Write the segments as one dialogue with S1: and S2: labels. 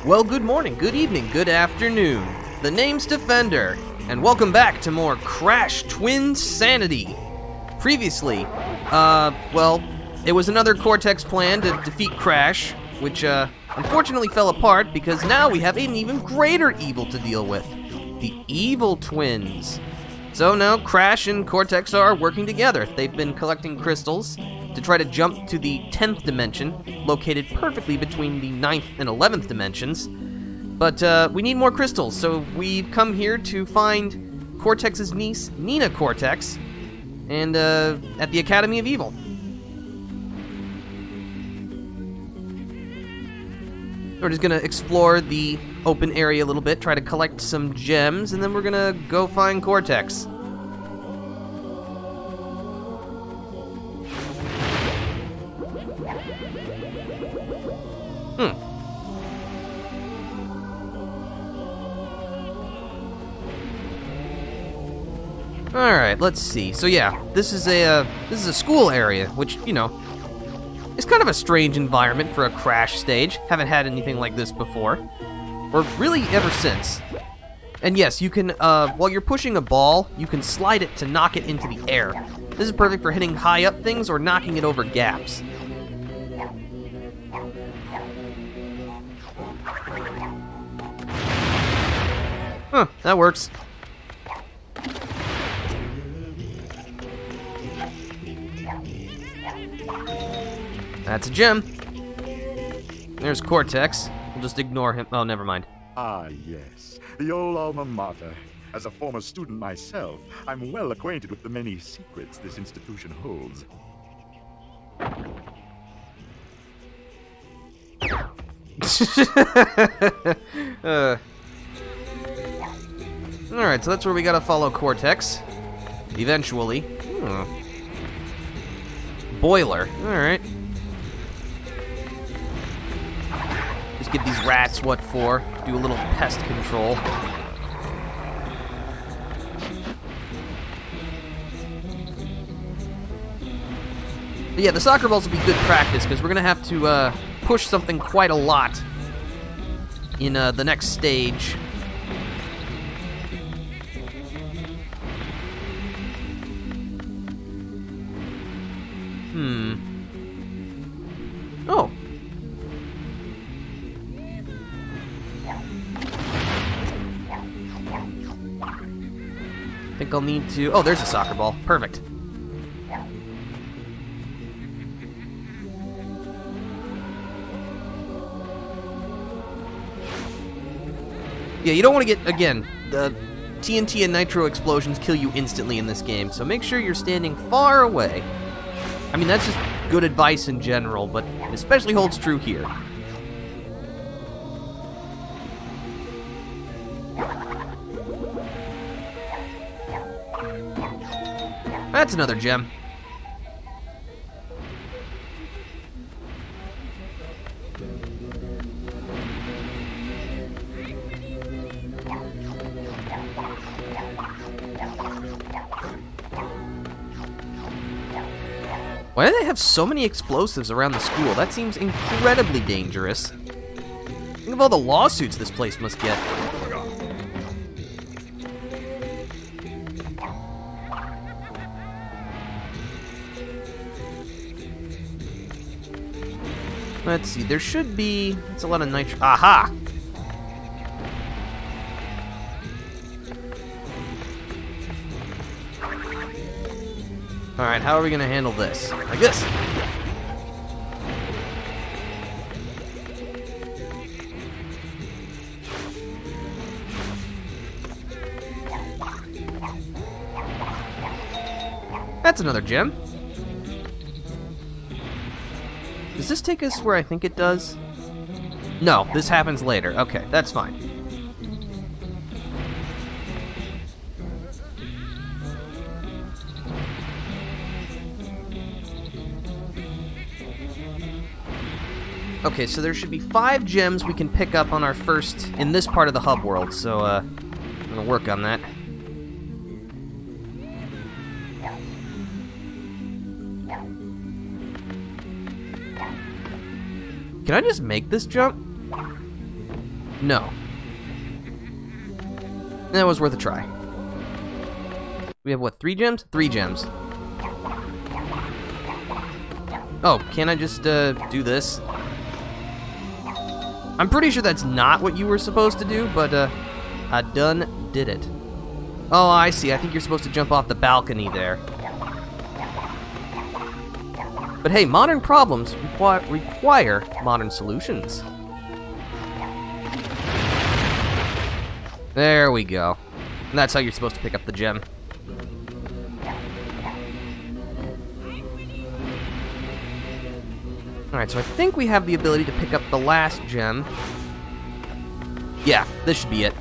S1: Well, good morning, good evening, good afternoon. The name's Defender, and welcome back to more Crash Twinsanity. Previously, well, it was another Cortex plan to defeat Crash, which, unfortunately fell apart because now we have an even greater evil to deal with. The Evil Twins. So now Crash and Cortex are working together. They've been collecting crystals to try to jump to the 10th dimension, located perfectly between the 9th and 11th dimensions. But we need more crystals, so we've come here to find Cortex's niece, Nina Cortex, and at the Academy of Evil. We're just gonna explore the open area a little bit, try to collect some gems, and then we're gonna go find Cortex. Alright, let's see. So yeah, this is a school area, which, you know, is kind of a strange environment for a Crash stage. Haven't had anything like this before. Or really ever since. And yes, you can, while you're pushing a ball, you can slide it to knock it into the air. This is perfect for hitting high up things or knocking it over gaps. Huh, that works. That's a gem. There's Cortex. We'll just ignore him. Oh, never mind.
S2: Ah, yes. The old alma mater. As a former student myself, I'm well acquainted with the many secrets this institution holds.
S1: Alright, so that's where we gotta follow Cortex. Eventually. Boiler. Alright. Just give these rats what for. Do a little pest control. But yeah, the soccer balls will be good practice because we're gonna have to push something quite a lot in the next stage. Oh. I think I'll need to... Oh, there's a soccer ball. Perfect. Yeah, you don't want to get... Again, the TNT and nitro explosions kill you instantly in this game, so make sure you're standing far away. I mean, that's just good advice in general, but it especially holds true here. That's another gem. Why do they have so many explosives around the school? That seems incredibly dangerous. Think of all the lawsuits this place must get. Let's see, there should be... That's a lot of nitro... Aha! Alright, how are we gonna handle this? Like this! That's another gem. Does this take us where I think it does? No, this happens later. Okay, that's fine. Okay, so there should be 5 gems we can pick up on our first, in this part of the hub world, so, I'm gonna work on that. Can I just make this jump? No. That was worth a try. We have, what, 3 gems? 3 gems. Oh, can I just, do this? I'm pretty sure that's not what you were supposed to do, but, I done did it. Oh, I see. I think you're supposed to jump off the balcony there. But hey, modern problems require modern solutions. There we go. And that's how you're supposed to pick up the gem. Alright, so I think we have the ability to pick up the last gem. Yeah, this should be it.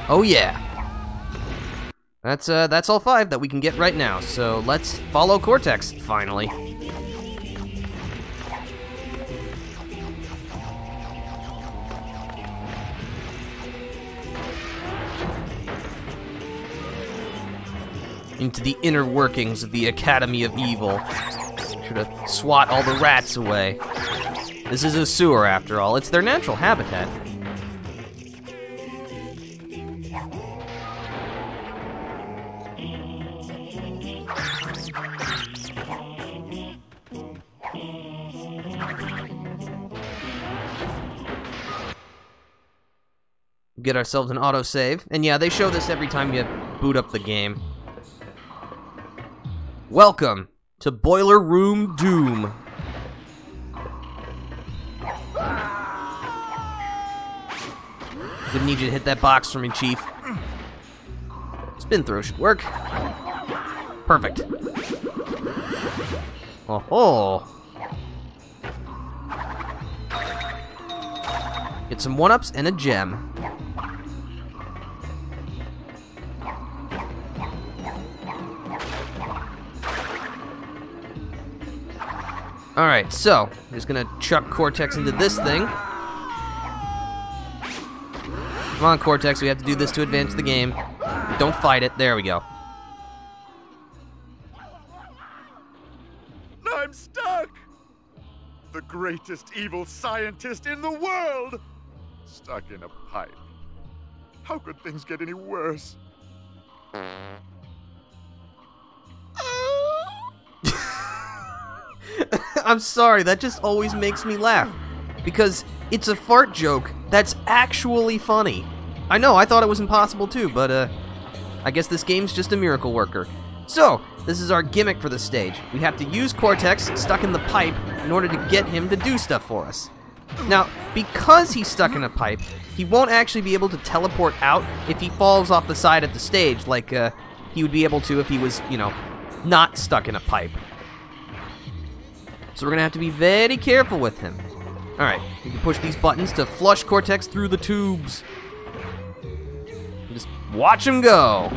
S1: Oh yeah. That's all 5 that we can get right now, so let's follow Cortex, finally. Into the inner workings of the Academy of Evil. Sure to swat all the rats away. This is a sewer, after all. It's their natural habitat. Get ourselves an autosave. And yeah, they show this every time you boot up the game. Welcome to Boiler Room Doom. Didn't need you to hit that box for me, Chief. Spin throw should work. Perfect. Oh-ho. Get some 1-ups and a gem. Alright, so, I'm just gonna chuck Cortex into this thing. Come on, Cortex, we have to do this to advance the game. Don't fight it. There we go.
S2: I'm stuck! The greatest evil scientist in the world! Stuck in a pipe. How could things get any worse?
S1: I'm sorry, that just always makes me laugh. Because it's a fart joke that's actually funny. I know, I thought it was impossible too, but I guess this game's just a miracle worker. So, this is our gimmick for the stage. We have to use Cortex stuck in the pipe in order to get him to do stuff for us. Now, because he's stuck in a pipe, he won't actually be able to teleport out if he falls off the side of the stage like he would be able to if he was, you know, not stuck in a pipe. So we're gonna have to be very careful with him. Alright, we can push these buttons to flush Cortex through the tubes. Just watch him go.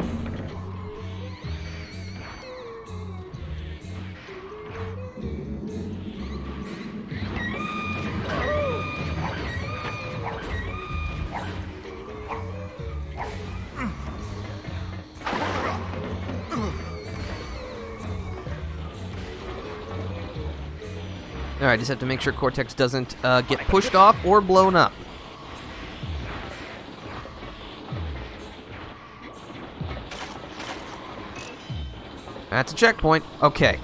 S1: Alright, just have to make sure Cortex doesn't get pushed off or blown up. That's a checkpoint. Okay.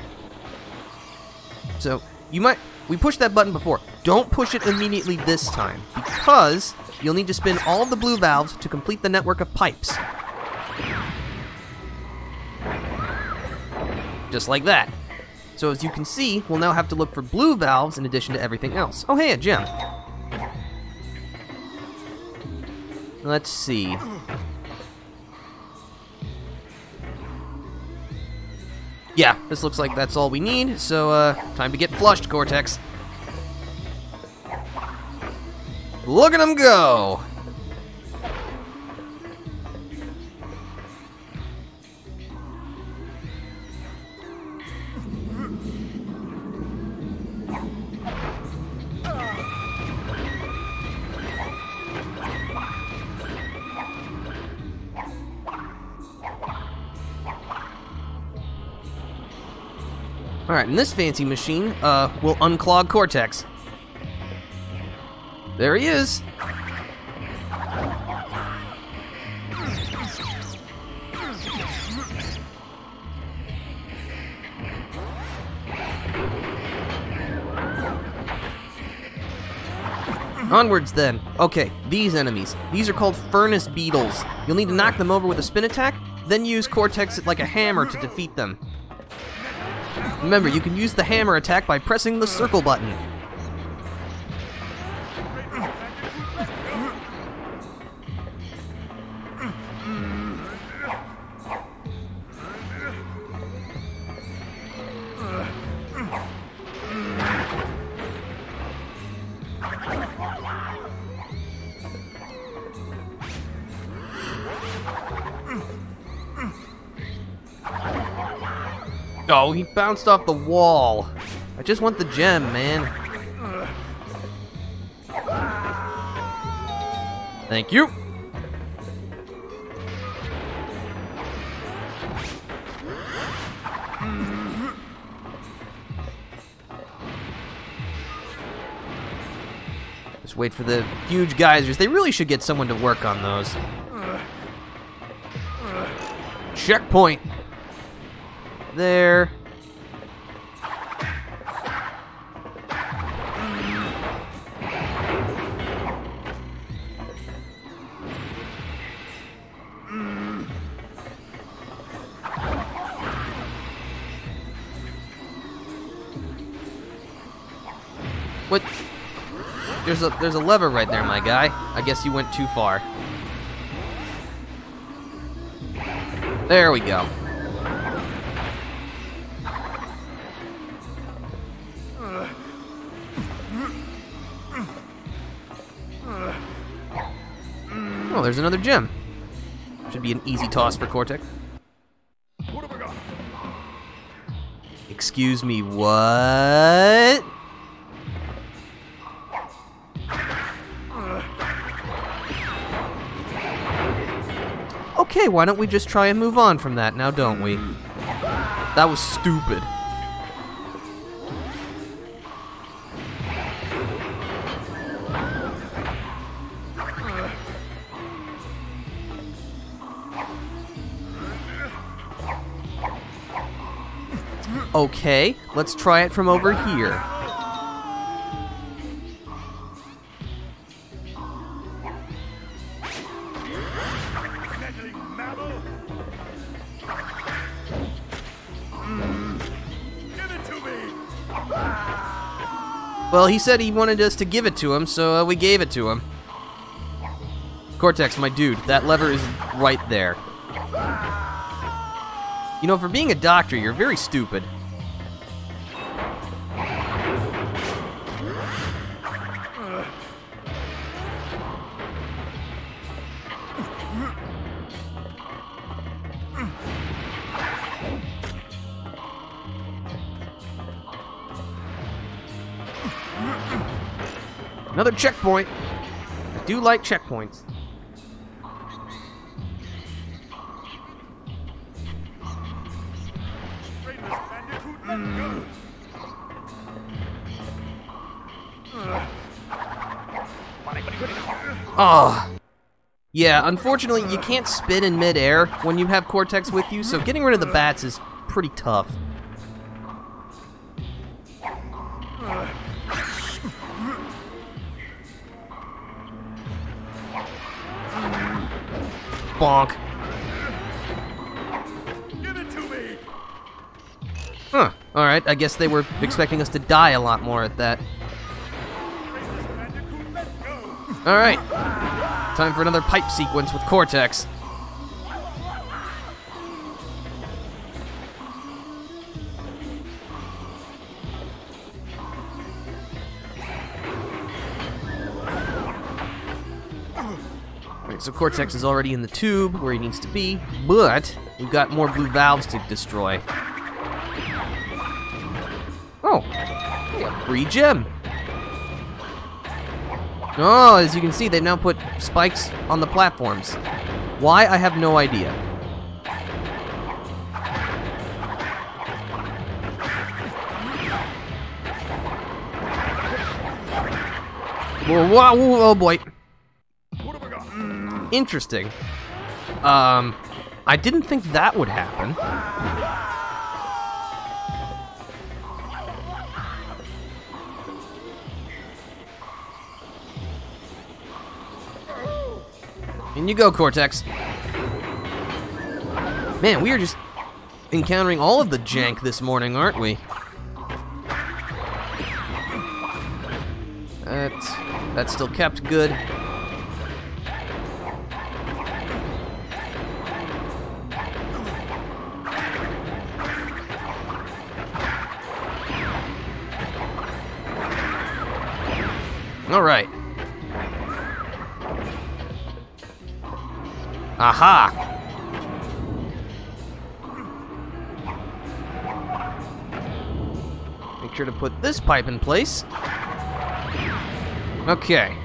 S1: So, we pushed that button before. Don't push it immediately this time, because you'll need to spin all of the blue valves to complete the network of pipes. Just like that. So as you can see, we'll now have to look for blue valves in addition to everything else. Oh hey, a gem. Let's see. Yeah, this looks like that's all we need, so time to get flushed, Cortex. Look at him go! Alright, and this fancy machine, will unclog Cortex. There he is! Onwards then. Okay, these enemies. These are called furnace beetles. You'll need to knock them over with a spin attack, then use Cortex like a hammer to defeat them. Remember, you can use the hammer attack by pressing the circle button. Oh, he bounced off the wall. I just want the gem, man. Thank you. Just wait for the huge geysers. They really should get someone to work on those. Checkpoint. There. What? There's a lever right there, my guy. I guess you went too far. There we go. Oh, there's another gem. Should be an easy toss for Cortex.
S2: What have I got?
S1: Excuse me, what? Okay, why don't we just try and move on from that now, don't we? That was stupid. Okay, let's try it from over here. Well, he said he wanted us to give it to him, so we gave it to him. Cortex, my dude, that lever is right there. You know, for being a doctor, you're very stupid. Another checkpoint. I do like checkpoints. Oh. Yeah, unfortunately, you can't spin in mid-air when you have Cortex with you, so getting rid of the bats is pretty tough. Bonk.
S2: Give it to me.
S1: Huh. Alright, I guess they were expecting us to die a lot more at that. Alright. Time for another pipe sequence with Cortex. So Cortex is already in the tube where he needs to be, but we've got more blue valves to destroy. Oh, we got a free gem. Oh, as you can see, they've now put spikes on the platforms. Why? I have no idea. Whoa, oh boy.
S2: What have I got?
S1: Interesting. I didn't think that would happen. In you go, Cortex. Man, we are just encountering all of the jank this morning, aren't we? That's still kept good. All right. Aha! Make sure to put this pipe in place. Okay.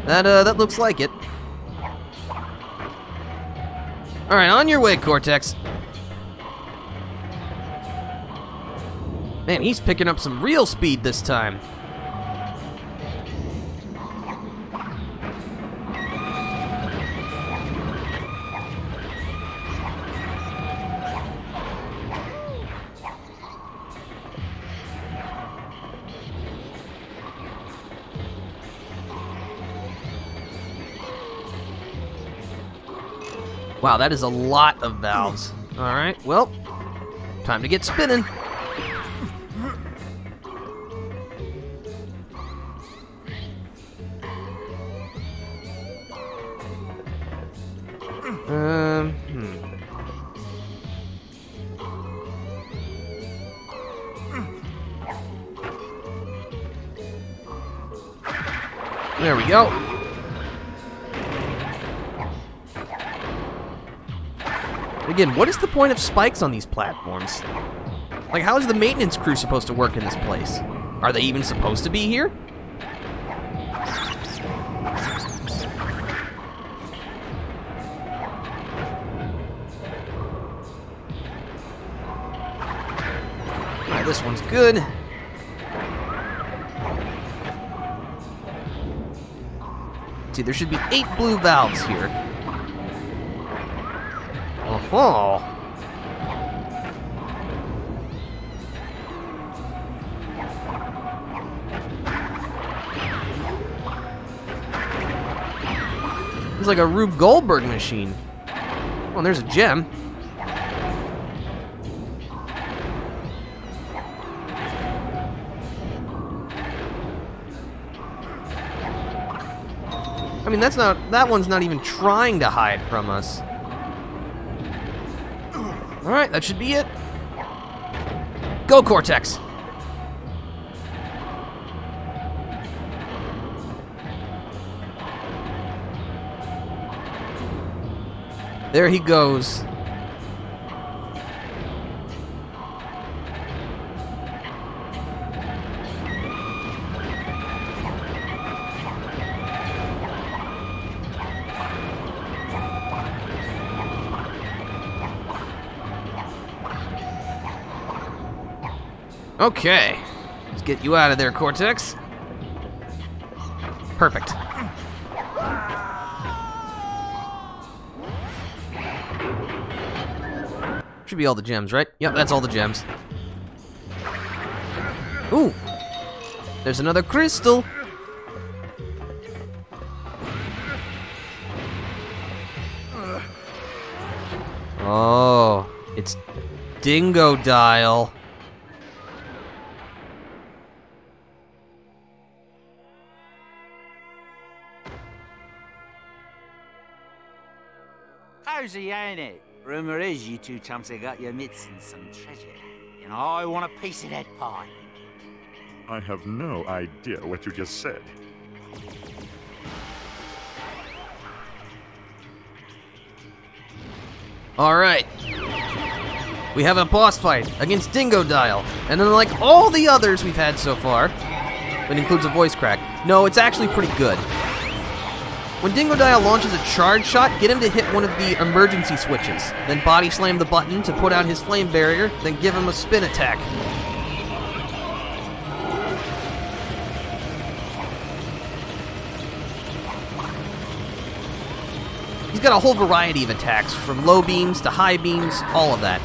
S1: That looks like it. All right, on your way, Cortex. Man, he's picking up some real speed this time. Wow, that is a lot of valves. All right, well, time to get spinning. There we go. Again, what is the point of spikes on these platforms? Like, how is the maintenance crew supposed to work in this place? Are they even supposed to be here? Alright, this one's good. See, there should be 8 blue valves here. Oh. It's like a Rube Goldberg machine. Oh, there's a gem. I mean, that one's not even trying to hide from us. Alright, that should be it. Go, Cortex! There he goes. Okay, let's get you out of there, Cortex. Perfect. Should be all the gems, right? Yep, that's all the gems. Ooh, there's another crystal. Oh, it's Dingo Dial.
S3: Cozy, ain't it? Rumour is you two chumps have got your mitts in some treasure. And I want a piece of that pie.
S2: I have no idea what you just said.
S1: Alright. We have a boss fight against Dingo Dial. And then like all the others we've had so far, it includes a voice crack. No, it's actually pretty good. When Dingo launches a charge shot, get him to hit one of the emergency switches. Then body slam the button to put out his flame barrier, then give him a spin attack. He's got a whole variety of attacks, from low beams to high beams, all of that.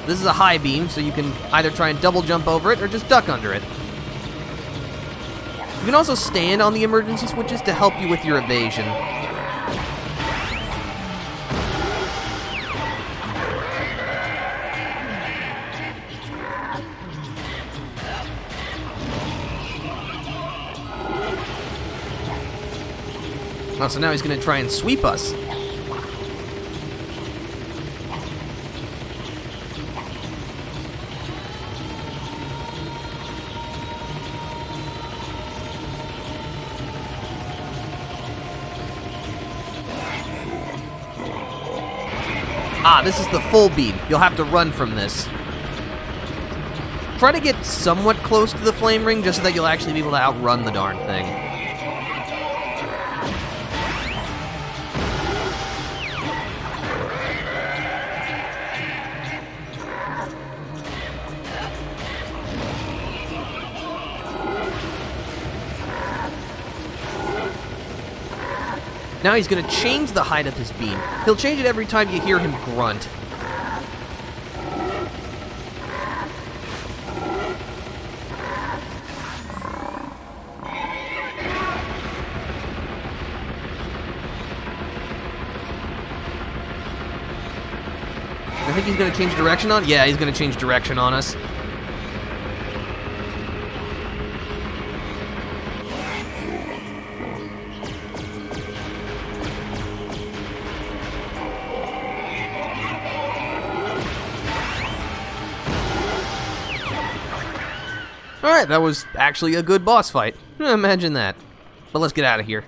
S1: This is a high beam, so you can either try and double jump over it or just duck under it. You can also stand on the emergency switches to help you with your evasion. Oh, so now he's going to try and sweep us. Ah, this is the full beam. You'll have to run from this. Try to get somewhat close to the flame ring just so that you'll actually be able to outrun the darn thing. Now he's going to change the height of his beam. He'll change it every time you hear him grunt. I think he's going to change direction on? Yeah, he's going to change direction on us. Alright, that was actually a good boss fight. Imagine that. But let's get out of here.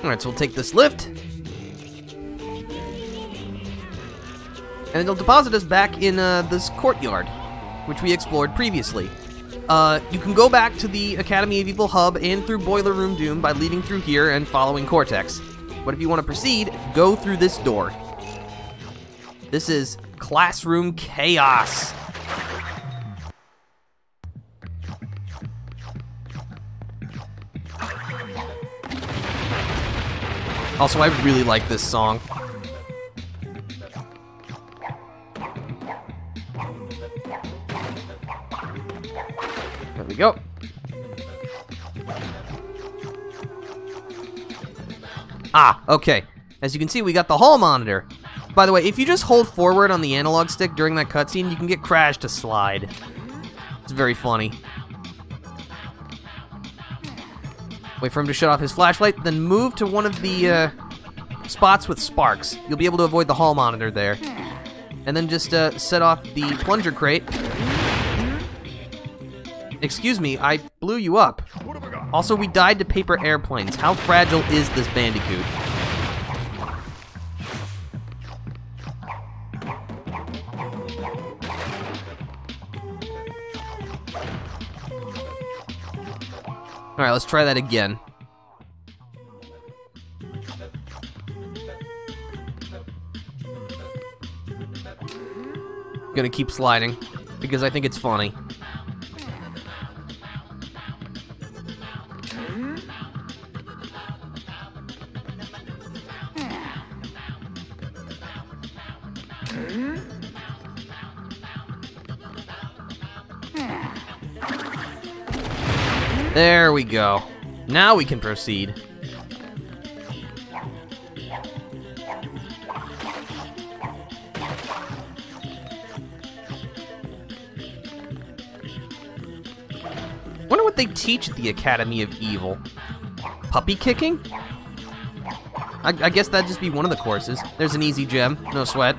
S1: Alright, so we'll take this lift. And it'll deposit us back in this courtyard, which we explored previously. You can go back to the Academy of Evil hub and through Boiler Room Doom by leaving through here and following Cortex. But if you want to proceed, go through this door. This is Classroom Chaos. Also, I really like this song. There we go. Ah, okay. As you can see, we got the hall monitor. By the way, if you just hold forward on the analog stick during that cutscene, you can get Crash to slide. It's very funny. Wait for him to shut off his flashlight, then move to one of the spots with sparks. You'll be able to avoid the hall monitor there. And then just set off the plunger crate. Excuse me, I blew you up. Also, we died to paper airplanes. How fragile is this Bandicoot? Alright, let's try that again. I'm gonna keep sliding, because I think it's funny. There we go. Now we can proceed. Wonder what they teach at the Academy of Evil. Puppy kicking? I guess that'd just be one of the courses. There's an easy gem, no sweat.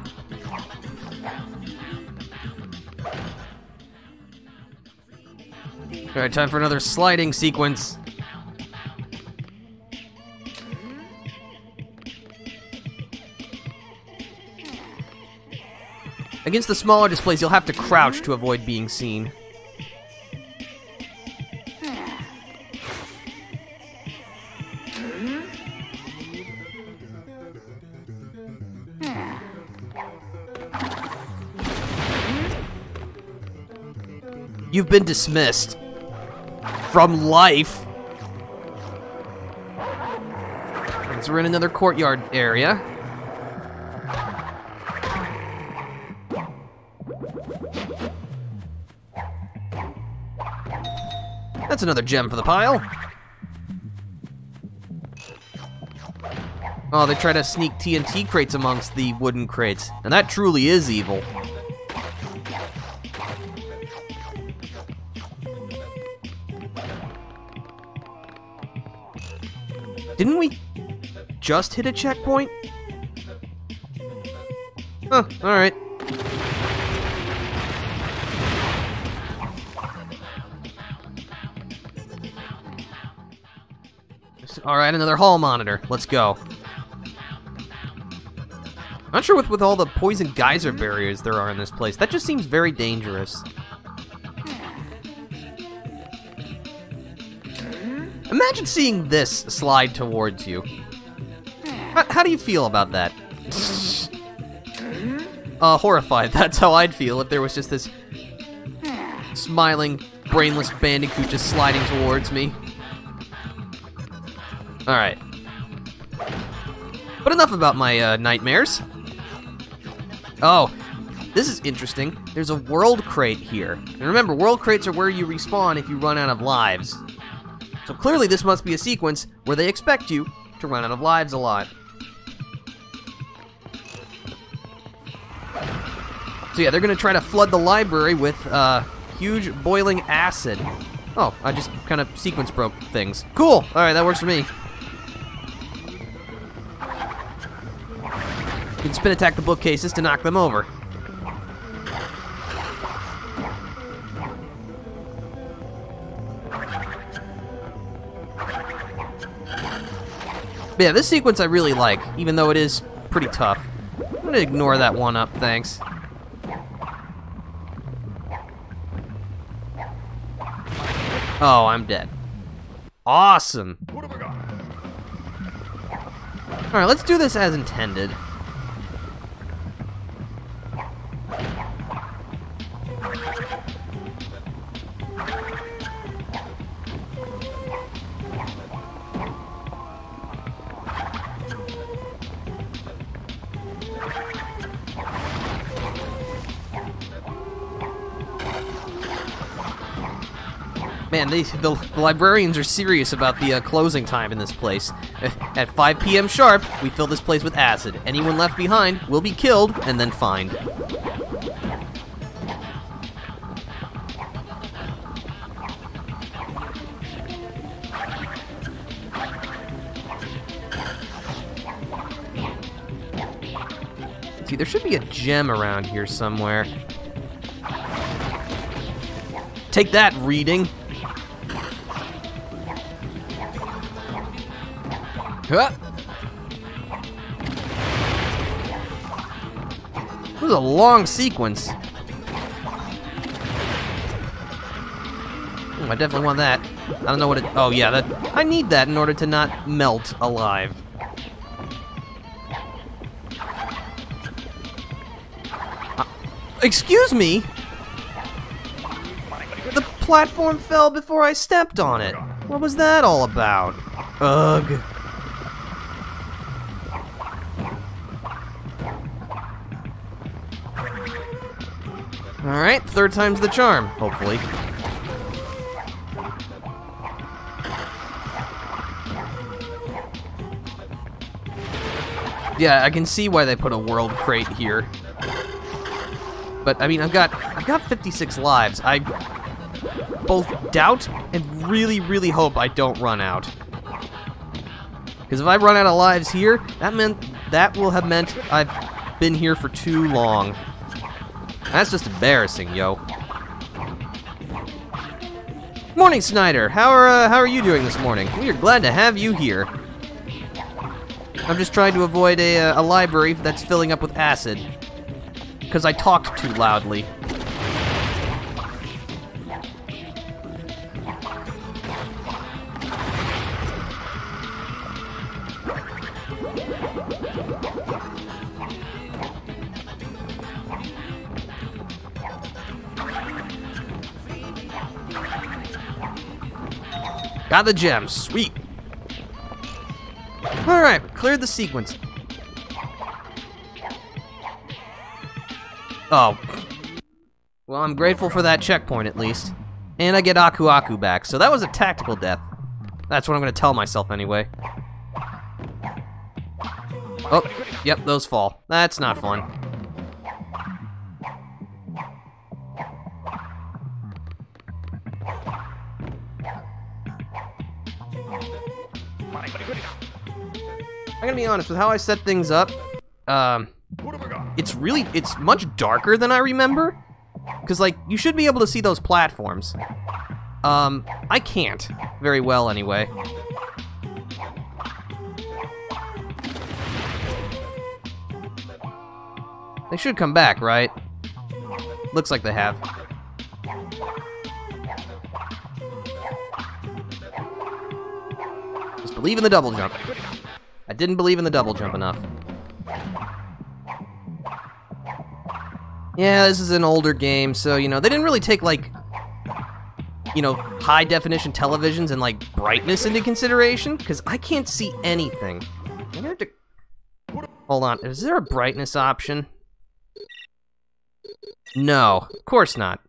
S1: Alright, time for another sliding sequence. Against the smaller displays, you'll have to crouch to avoid being seen. You've been dismissed from life. So we're in another courtyard area. That's another gem for the pile. Oh, they try to sneak TNT crates amongst the wooden crates, and that truly is evil. Didn't we just hit a checkpoint? Huh, alright. Alright, another hall monitor. Let's go. Not sure with all the poison geyser barriers there are in this place. That just seems very dangerous. Imagine seeing this slide towards you. How do you feel about that? Horrified. That's how I'd feel if there was just this smiling, brainless Bandicoot just sliding towards me. Alright. But enough about my nightmares. Oh, this is interesting. There's a world crate here. And remember, world crates are where you respawn if you run out of lives. So clearly this must be a sequence where they expect you to run out of lives a lot. So yeah, they're gonna try to flood the library with huge boiling acid. Oh, I just kind of sequence broke things. Cool, alright, that works for me. You can spin attack the bookcases to knock them over. But yeah, this sequence I really like, even though it is pretty tough. I'm gonna ignore that one up, thanks. Oh, I'm dead. Awesome.
S2: What have I got?
S1: Alright, let's do this as intended. Man, the librarians are serious about the closing time in this place. At 5 p.m. sharp, we fill this place with acid. Anyone left behind will be killed and then fined. See, there should be a gem around here somewhere. Take that, reading. Huh. This is a long sequence. I definitely want that. I don't know what it... Oh, yeah, that... I need that in order to not melt alive. Excuse me? The platform fell before I stepped on it. What was that all about? Ugh. Alright, third time's the charm, hopefully. Yeah, I can see why they put a world crate here. But I mean, I've got 56 lives. I both doubt and really, really hope I don't run out. Because if I run out of lives here, that will have meant I've been here for too long. That's just embarrassing, yo. Morning, Snyder. How are you doing this morning? We are glad to have you here. I'm just trying to avoid a library that's filling up with acid. because I talked too loudly. Got the gems, sweet. Alright, cleared the sequence. Oh. Well, I'm grateful for that checkpoint at least. And I get Aku Aku back, so that was a tactical death. That's what I'm gonna tell myself anyway. Oh, yep, those fall. That's not fun. I'm gonna be honest, with how I set things up, it's much darker than I remember. Because, like, you should be able to see those platforms. I can't very well anyway. They should come back, right? Looks like they have. Just believe in the double jump. I didn't believe in the double jump enough. Yeah, this is an older game, so, you know, they didn't really take, like, you know, high-definition televisions and, like, brightness into consideration, because I can't see anything. I'm gonna have to... Hold on, is there a brightness option? No, of course not.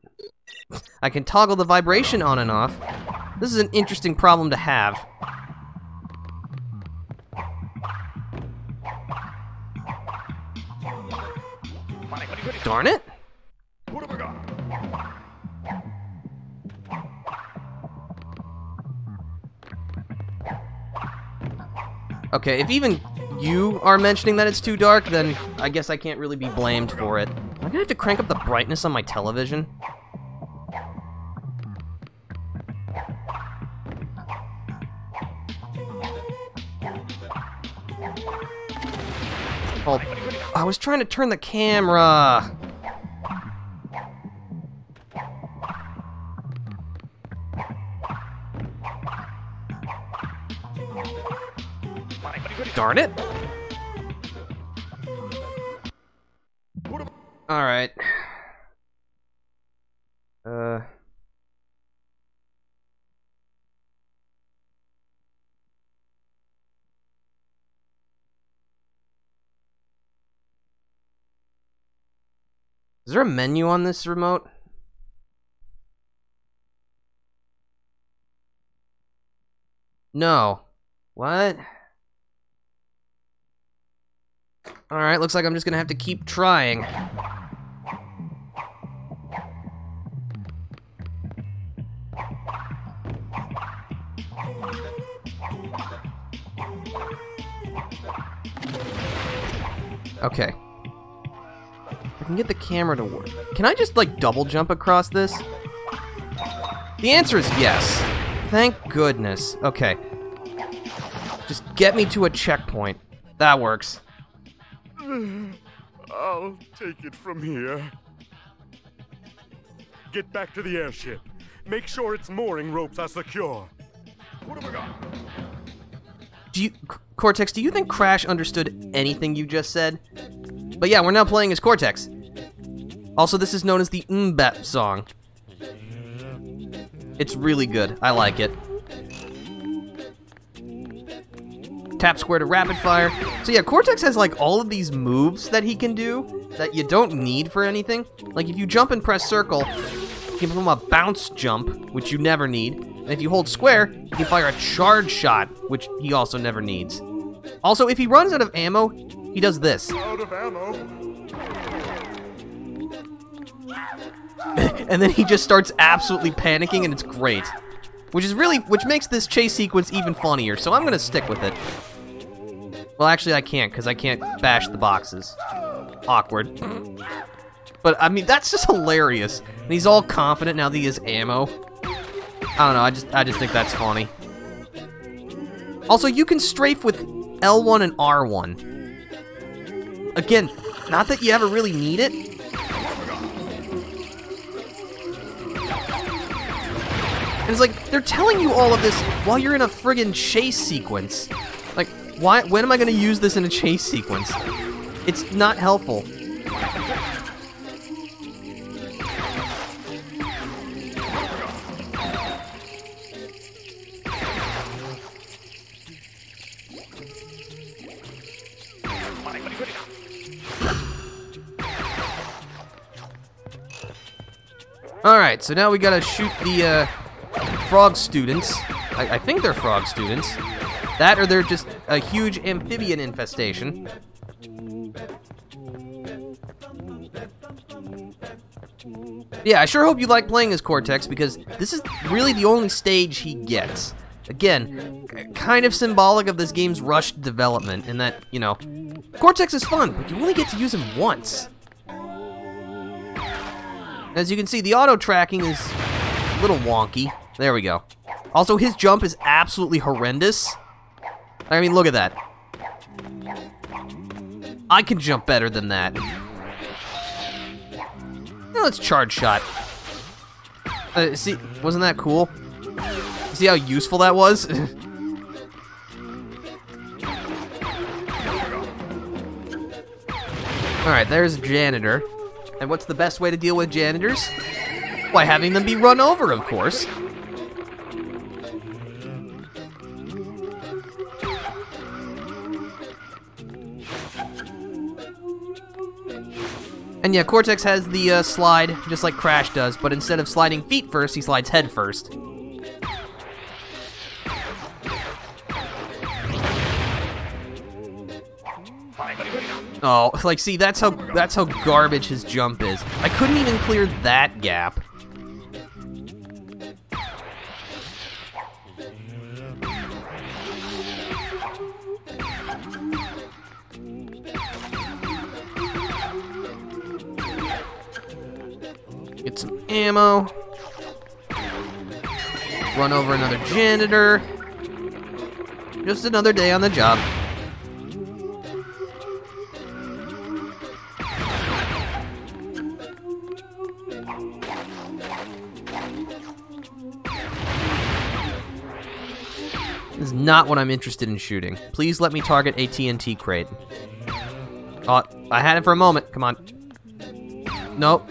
S1: I can toggle the vibration on and off. This is an interesting problem to have. Darn it! Okay, if even you are mentioning that it's too dark, then I guess I can't really be blamed for it. I'm gonna have to crank up the brightness on my television. Oh, I was trying to turn the camera. Darn it. All right. Is there a menu on this remote? No. What? Alright, looks like I'm just gonna have to keep trying. Okay. I can get the camera to work. Can I just, like, double jump across this? The answer is yes. Thank goodness. Okay. Just get me to a checkpoint. That works.
S2: I'll take it from here. Get back to the airship. Make sure its mooring ropes are secure. What have I got?
S1: Cortex, do you think Crash understood anything you just said? But yeah, we're now playing as Cortex. Also, this is known as the Mbep song. It's really good. I like it. Tap square to rapid fire. So yeah, Cortex has like all of these moves that he can do that you don't need for anything. Like if you jump and press circle, give him a bounce jump, which you never need. And if you hold square, you can fire a charge shot, which he also never needs. Also, if he runs out of ammo, he does this.
S2: Out of ammo.
S1: And then he just starts absolutely panicking, and it's great. Which makes this chase sequence even funnier, so I'm gonna stick with it. Well, actually I can't, because I can't bash the boxes. Awkward. But, I mean, that's just hilarious. And he's all confident now that he has ammo. I don't know, I just think that's funny. Also, you can strafe with L1 and R1. Again, not that you ever really need it, it's like, they're telling you all of this while you're in a friggin' chase sequence. Like, why? When am I gonna use this in a chase sequence? It's not helpful. Alright, so now we gotta shoot the frog students. I think they're frog students. That or they're just a huge amphibian infestation. Yeah, I sure hope you like playing as Cortex, because this is really the only stage he gets. Again, kind of symbolic of this game's rushed development, in that, you know, Cortex is fun, but you only get to use him once. As you can see, the auto-tracking is a little wonky. There we go. Also, his jump is absolutely horrendous. I mean, look at that. I can jump better than that. Now let's charge shot. See, wasn't that cool? See how useful that was? Alright, there's a janitor. And what's the best way to deal with janitors? Why, having them be run over, of course. And yeah, Cortex has the slide, just like Crash does, but instead of sliding feet first, he slides head first. Oh, like, see, that's how garbage his jump is. I couldn't even clear that gap. Get some ammo. Run over another janitor. Just another day on the job. This is not what I'm interested in shooting. Please let me target a TNT crate. Oh, I had it for a moment. Come on. Nope.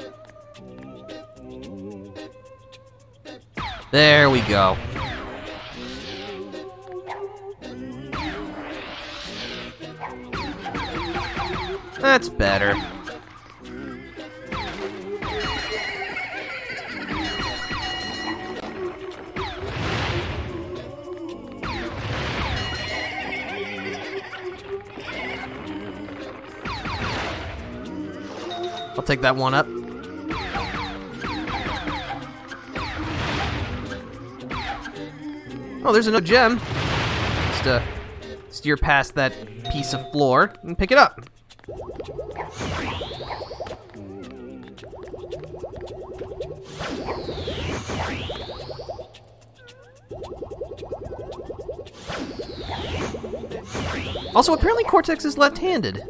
S1: There we go. That's better. I'll take that one up. Oh, there's another gem. Just steer past that piece of floor and pick it up. Also, apparently Cortex is left-handed.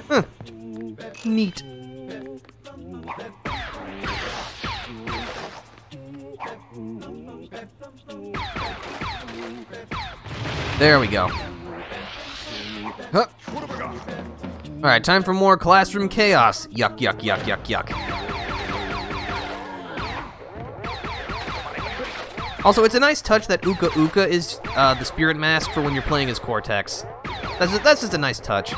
S1: Huh. Neat. There we go. Huh. Alright, time for more classroom chaos. Yuck, yuck, yuck, yuck, yuck. Also, it's a nice touch that Uka Uka is the spirit mask for when you're playing as Cortex. That's just a nice touch.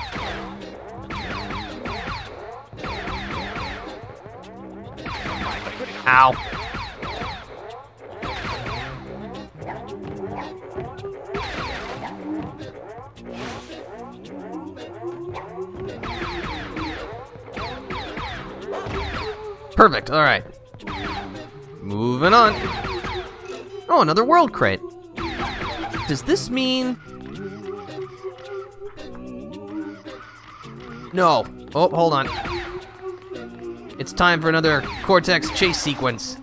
S1: Ow. Perfect, alright. Moving on. Oh, another world crate. Does this mean... No. Oh, hold on. It's time for another Cortex chase sequence.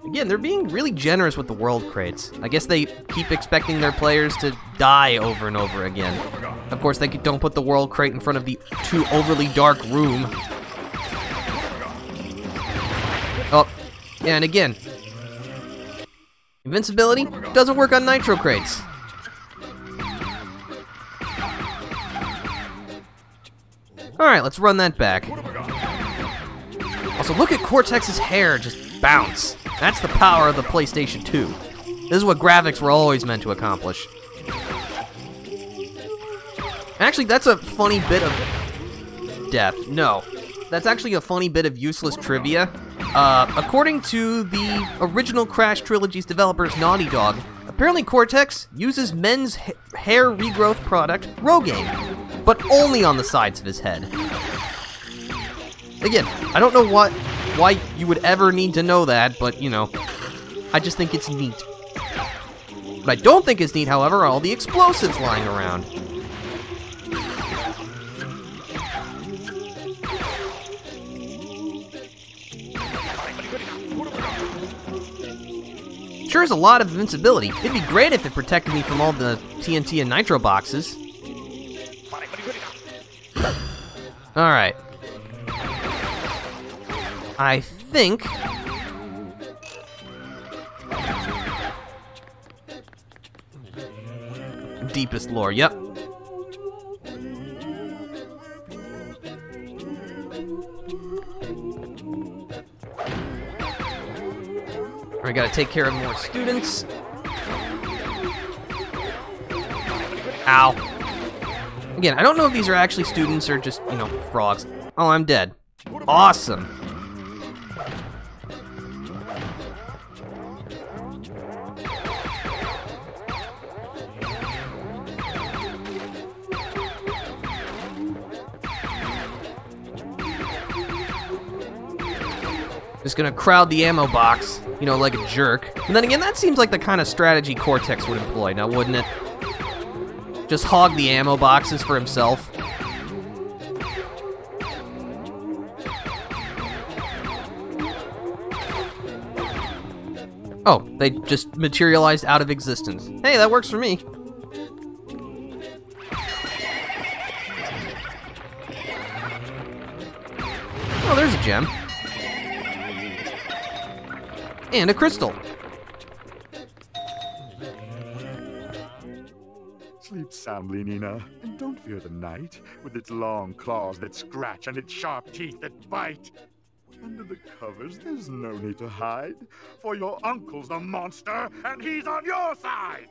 S1: Again, they're being really generous with the world crates. I guess they keep expecting their players to die over and over again. Of course, they don't put the world crate in front of the too overly dark room. Oh, Yeah, and again, invincibility doesn't work on nitro crates. Alright, let's run that back. Also, look at Cortex's hair just bounce. That's the power of the PlayStation 2. This is what graphics were always meant to accomplish. Actually, that's a funny bit of death. No. That's actually a funny bit of useless trivia. According to the original Crash trilogy's developers, Naughty Dog, apparently Cortex uses men's hair regrowth product, Rogaine, but only on the sides of his head. Again, I don't know why you would ever need to know that, but, you know, I just think it's neat. What I don't think is neat, however, are all the explosives lying around. Sure is a lot of invincibility. It'd be great if it protected me from all the TNT and nitro boxes. Alright. I think... deepest lore, yep. We gotta take care of more students. Ow. Again, I don't know if these are actually students or just, you know, frogs. Oh, I'm dead. Awesome. Just gonna crowd the ammo box, you know, like a jerk. And then again, that seems like the kind of strategy Cortex would employ, now wouldn't it? Just hog the ammo boxes for himself. Oh, they just materialized out of existence. Hey, that works for me. Oh, there's a gem. And a crystal.
S2: Sleep soundly, Nina, and don't fear the night, with its long claws that scratch and its sharp teeth that bite. Under the covers, there's no need to hide, for your uncle's a monster, and he's on your side!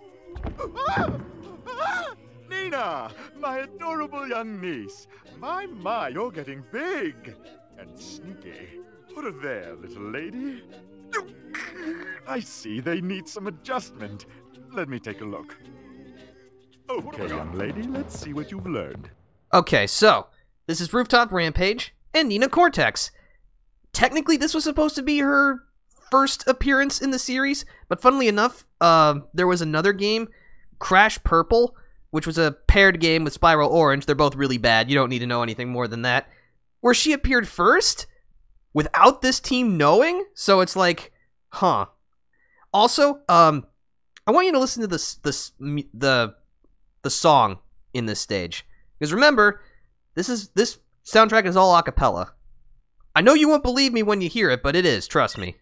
S2: Nina, my adorable young niece. My, you're getting big and sneaky. Put her there, little lady. I see they need some adjustment. Let me take a look. Okay, young lady, let's see what you've learned.
S1: Okay, so, this is Rooftop Rampage and Nina Cortex. Technically, this was supposed to be her first appearance in the series, but funnily enough, there was another game, Crash Purple, which was a paired game with Spiral Orange. They're both really bad. You don't need to know anything more than that. Where she appeared first, without this team knowing, so it's like, huh. Also, I want you to listen to the song in this stage, because remember, this soundtrack is all a cappella. I know you won't believe me when you hear it, but it is, trust me.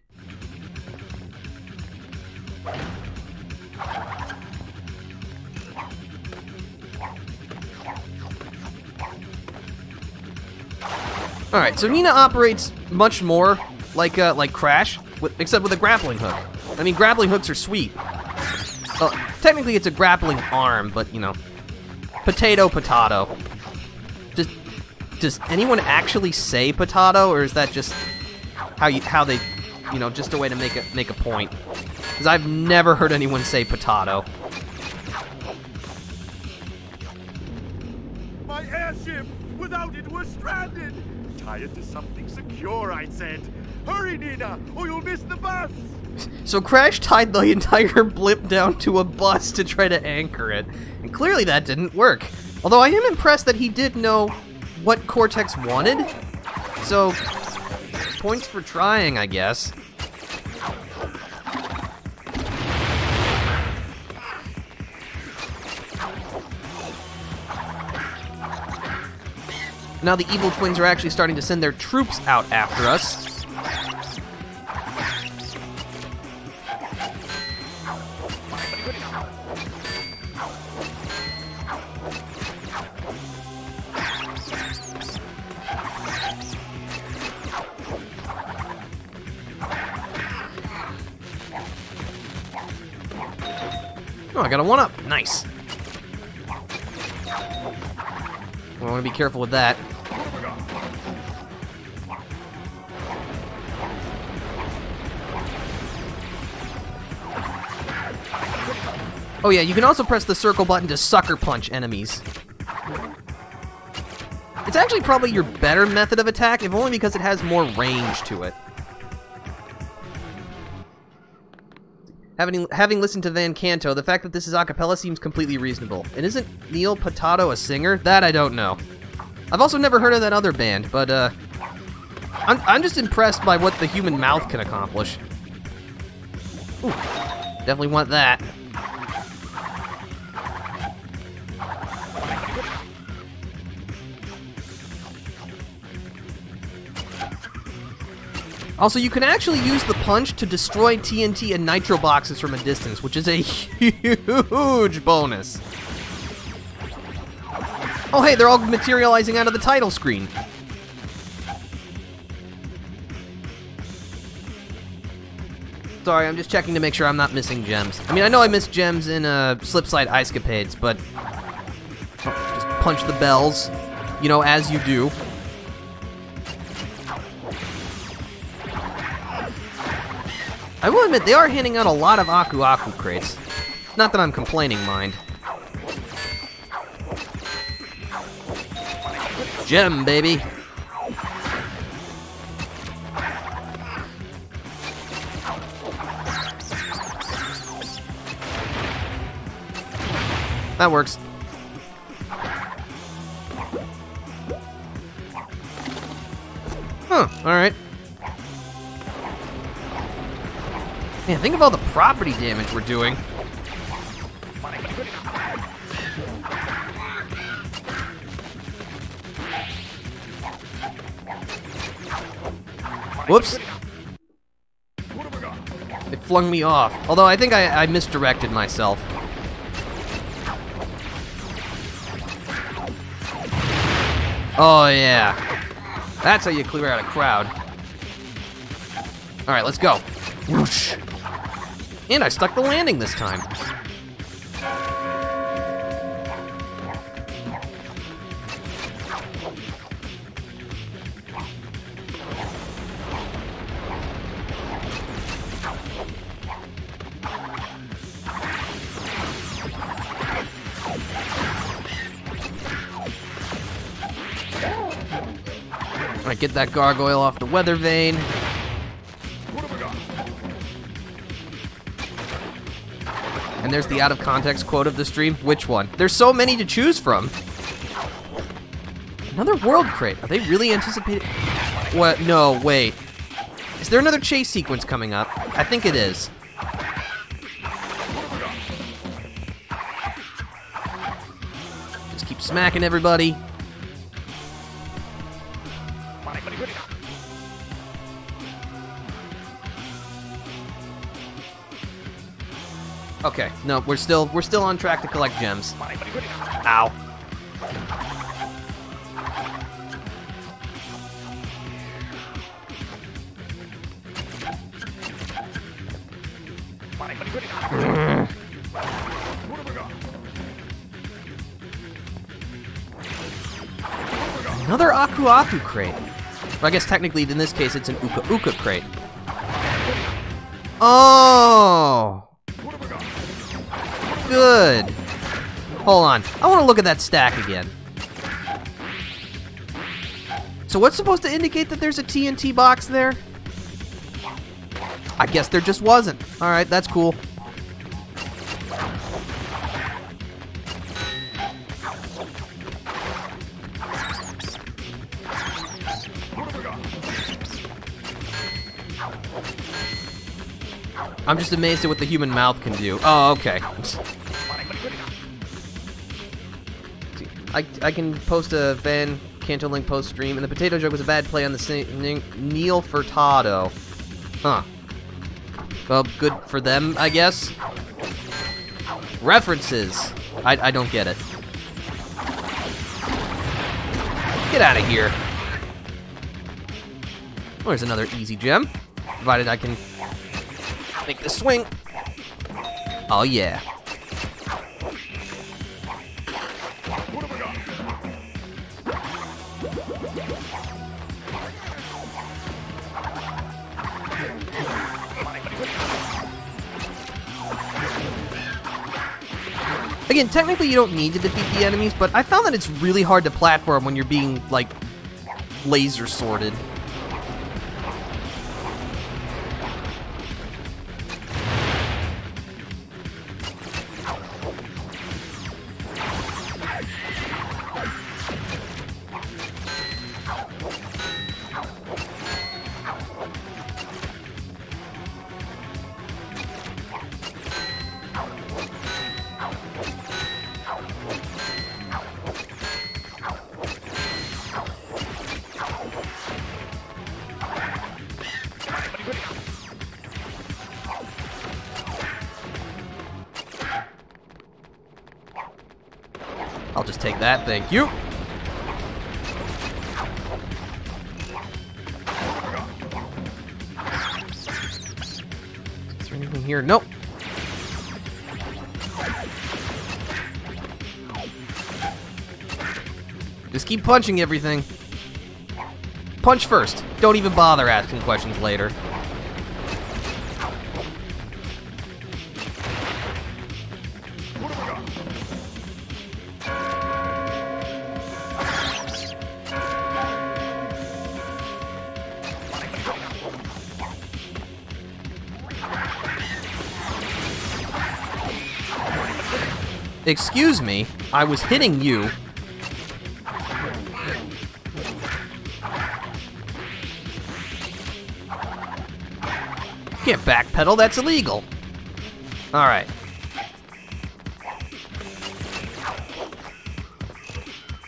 S1: Alright, so Nina operates much more like Crash, except with a grappling hook. I mean, grappling hooks are sweet. Well, technically it's a grappling arm, but, you know, potato. Does anyone actually say potato, or is that just how they, you know, just a way to make a point? Because I've never heard anyone say potato.
S2: My airship! Without it, we're stranded! Tie it to something secure, I said. Hurry, Nina, or you'll miss the bus!
S1: So Crash tied the entire blimp down to a bus to try to anchor it, and clearly that didn't work. Although I am impressed that he did know what Cortex wanted, so points for trying, I guess. Now the evil twins are actually starting to send their troops out after us. Oh, I got a 1-up. Nice. Well, I want to be careful with that. Oh yeah, you can also press the circle button to sucker punch enemies. It's actually probably your better method of attack, if only because it has more range to it. Having listened to Van Canto, the fact that this is a cappella seems completely reasonable. And isn't Neil Potato a singer? That I don't know. I've also never heard of that other band, but I'm just impressed by what the human mouth can accomplish. Ooh, definitely want that. Also, you can actually use the punch to destroy TNT and nitro boxes from a distance, which is a huge bonus. Oh hey, they're all materializing out of the title screen. Sorry, I'm just checking to make sure I'm not missing gems. I mean, I know I missed gems in Slipslide Icecapades, but just punch the bells, you know, as you do. I will admit, they are handing out a lot of Aku Aku crates. Not that I'm complaining, mind. Gem, baby. That works. Huh, alright. Man, think of all the property damage we're doing. Whoops. It flung me off. Although I think I misdirected myself. Oh yeah. That's how you clear out a crowd. Alright, let's go. Whoosh. And I stuck the landing this time. Alright, get that gargoyle off the weather vane. And there's the out-of-context quote of the stream. Which one? There's so many to choose from. Another world crate. Are they really anticipating? What? No, wait. Is there another chase sequence coming up? I think it is. Just keep smacking everybody. Okay, no, we're still on track to collect gems. Ow. Another Aku Aku crate. Well, I guess technically in this case it's an Uka Uka crate. Oh! Good. Hold on. I want to look at that stack again. So what's supposed to indicate that there's a TNT box there? I guess there just wasn't. Alright, that's cool. I'm just amazed at what the human mouth can do. Oh, okay. I can post a Van Canto link post stream, and the potato joke was a bad play on the Neil Furtado. Huh. Well, good for them, I guess. References. I don't get it. Get out of here. Well, there's another easy gem, provided I can make the swing. Oh yeah. Again, technically you don't need to defeat the enemies, but I found that it's really hard to platform when you're being, like, laser sorted. I'll just take that, thank you. Is there anything here? Nope. Just keep punching everything. Punch first. Don't even bother asking questions later. Excuse me, I was hitting you. Can't backpedal, that's illegal. Alright.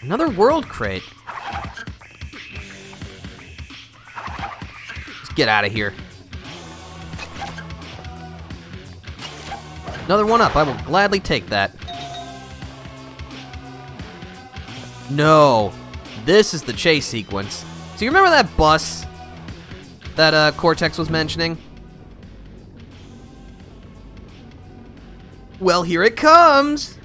S1: Another world crate. Let's get out of here. Another one up, I will gladly take that. No, this is the chase sequence. So you remember that bus that Cortex was mentioning? Well, here it comes!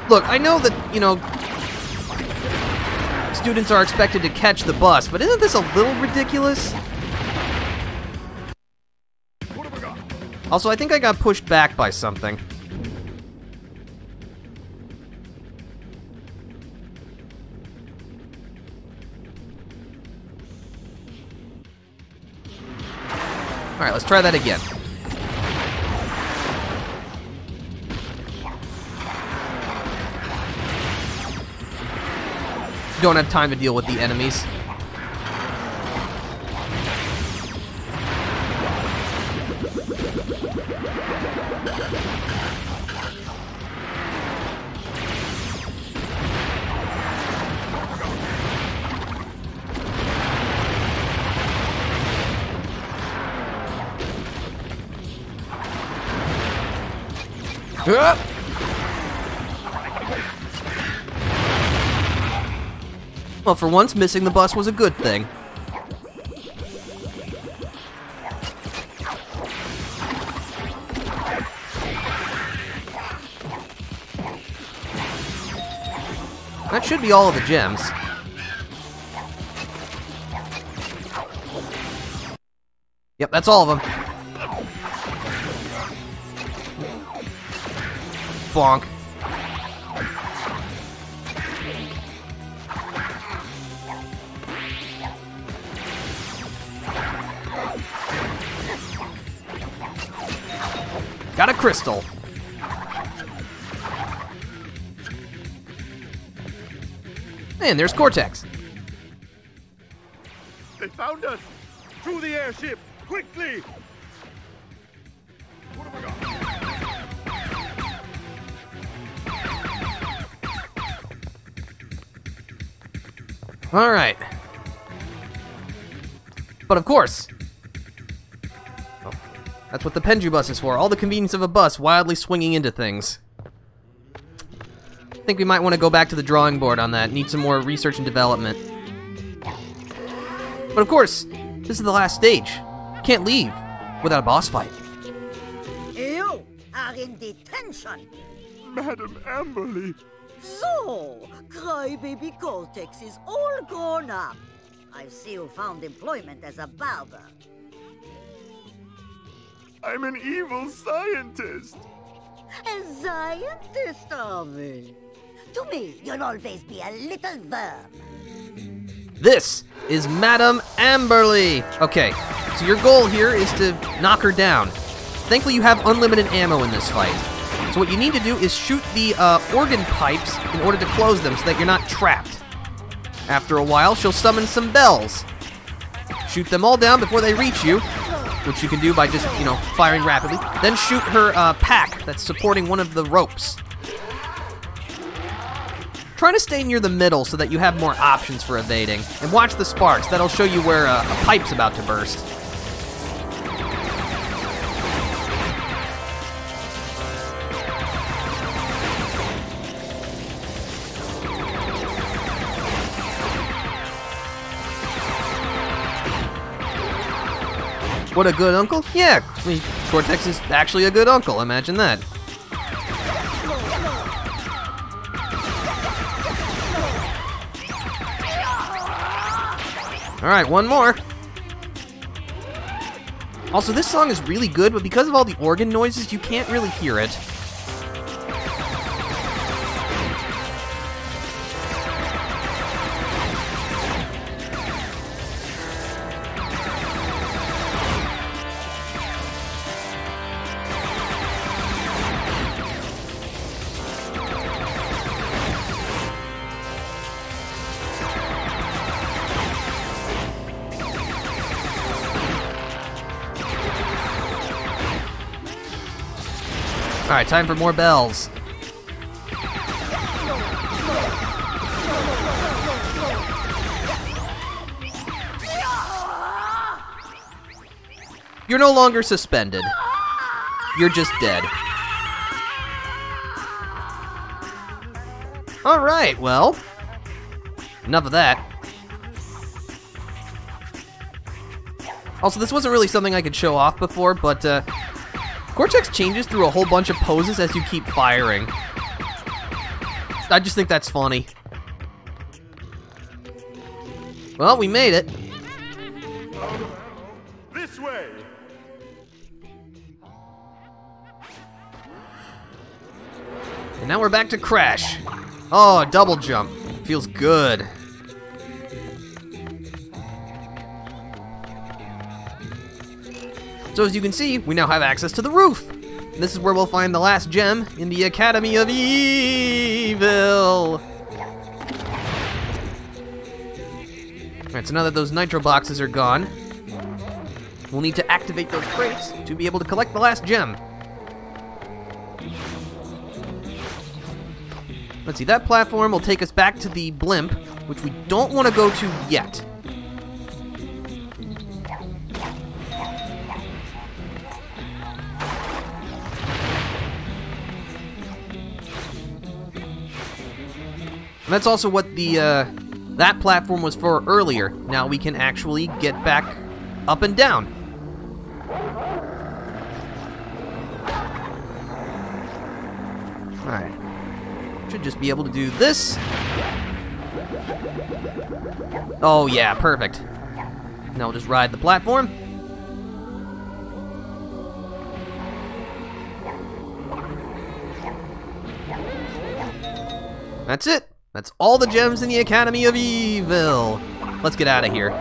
S1: Look, I know that, you know, students are expected to catch the bus, but isn't this a little ridiculous? Also, I think I got pushed back by something. Alright, let's try that again. Don't have time to deal with the enemies. Well, for once, missing the bus was a good thing. That should be all of the gems. Yep, that's all of them. Bonk. Got a crystal. And there's Cortex.
S2: They found us! To the airship! Quickly! What have we got?
S1: All right. But of course, that's what the Penju bus is for. All the convenience of a bus wildly swinging into things. I think we might want to go back to the drawing board on that. Need some more research and development. But of course, this is the last stage. Can't leave without a boss fight.
S4: You are in detention.
S2: Madam Amberly!
S4: So, Crybaby Cortex is all grown up. I see you found employment as a barber.
S2: I'm an evil scientist.
S4: A scientist, are we? To me, you'll always be a little worm.
S1: This is Madame Amberly. Okay, so your goal here is to knock her down. Thankfully, you have unlimited ammo in this fight. So what you need to do is shoot the organ pipes in order to close them so that you're not trapped. After a while, she'll summon some bells. Shoot them all down before they reach you, which you can do by just, firing rapidly. Then shoot her pack that's supporting one of the ropes. Try to stay near the middle so that you have more options for evading. And watch the sparks. That'll show you where a pipe's about to burst. What a good uncle? Yeah, Cortex is actually a good uncle. Imagine that. Alright, one more. Also, this song is really good, but because of all the organ noises, you can't really hear it. Alright, time for more bells. You're no longer suspended. You're just dead. Alright, well, enough of that. Also, this wasn't really something I could show off before, but Cortex changes through a whole bunch of poses as you keep firing. I just think that's funny. Well, we made it.
S2: This way.
S1: And now we're back to Crash. Oh, a double jump. Feels good. So as you can see, we now have access to the roof. And this is where we'll find the last gem in the Academy of Evil. Alright, so now that those nitro boxes are gone, we'll need to activate those crates to be able to collect the last gem. Let's see, that platform will take us back to the blimp, which we don't want to go to yet. And that's also what the that platform was for earlier. Now we can actually get back up and down. Alright. Should just be able to do this. Oh yeah, perfect. Now we'll just ride the platform. That's it. That's all the gems in the Academy of Evil. Let's get out of here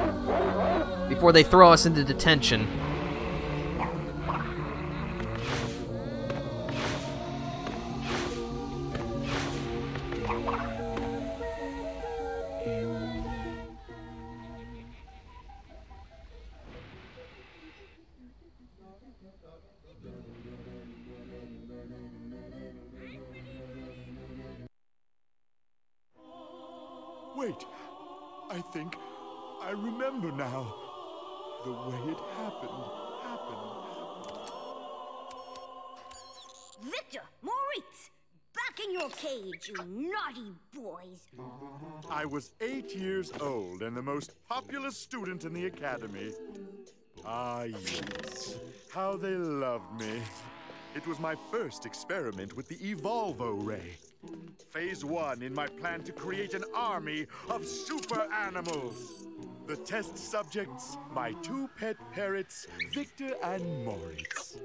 S1: before they throw us into detention.
S2: Wait, I think I remember now. The way it happened.
S5: Victor, Moritz, back in your cage, you naughty boys.
S2: I was 8 years old and the most popular student in the academy. Ah, yes. How they loved me. It was my first experiment with the Evolvo Ray. Phase 1 in my plan to create an army of super animals. The test subjects, my two pet parrots, Victor and Moritz.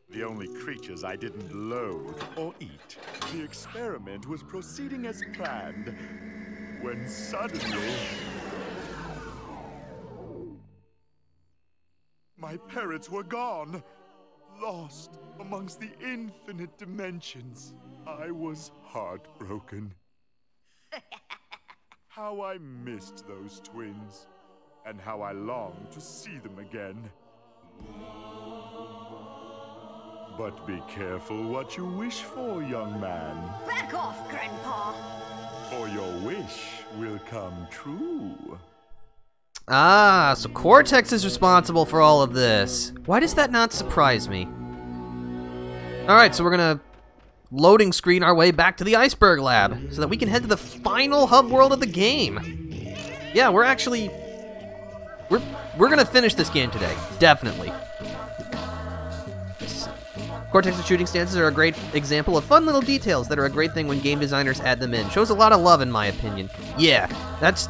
S2: The only creatures I didn't load or eat. The experiment was proceeding as planned, when suddenly... my parrots were gone, lost amongst the infinite dimensions. I was heartbroken. How I missed those twins, and how I longed to see them again. But be careful what you wish for, young man.
S5: Back off, Grandpa.
S2: For your wish will come true.
S1: Ah, so Cortex is responsible for all of this. Why does that not surprise me? Alright, so we're gonna loading screen our way back to the Iceberg Lab so that we can head to the final hub world of the game. Yeah, we're actually... We're gonna finish this game today. Definitely. Cortex's shooting stances are a great example of fun little details that are a great thing when game designers add them in. Shows a lot of love, in my opinion. Yeah, that's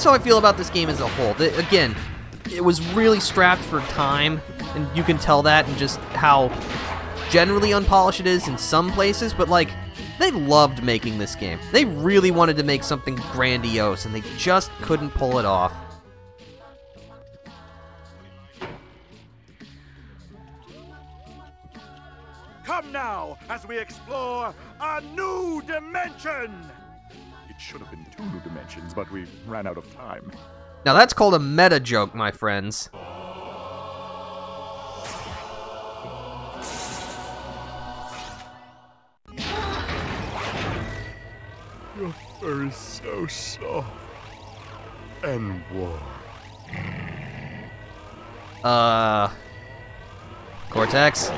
S1: how I feel about this game as a whole. Again, it was really strapped for time, and you can tell that in just how generally unpolished it is in some places, but like, they loved making this game. They really wanted to make something grandiose, and they just couldn't pull it off.
S2: Come now, as we explore a new dimension! It should have been 2 new dimensions, but we ran out of time.
S1: Now that's called a meta joke, my friends.
S2: Your fur is so soft and warm.
S1: Cortex?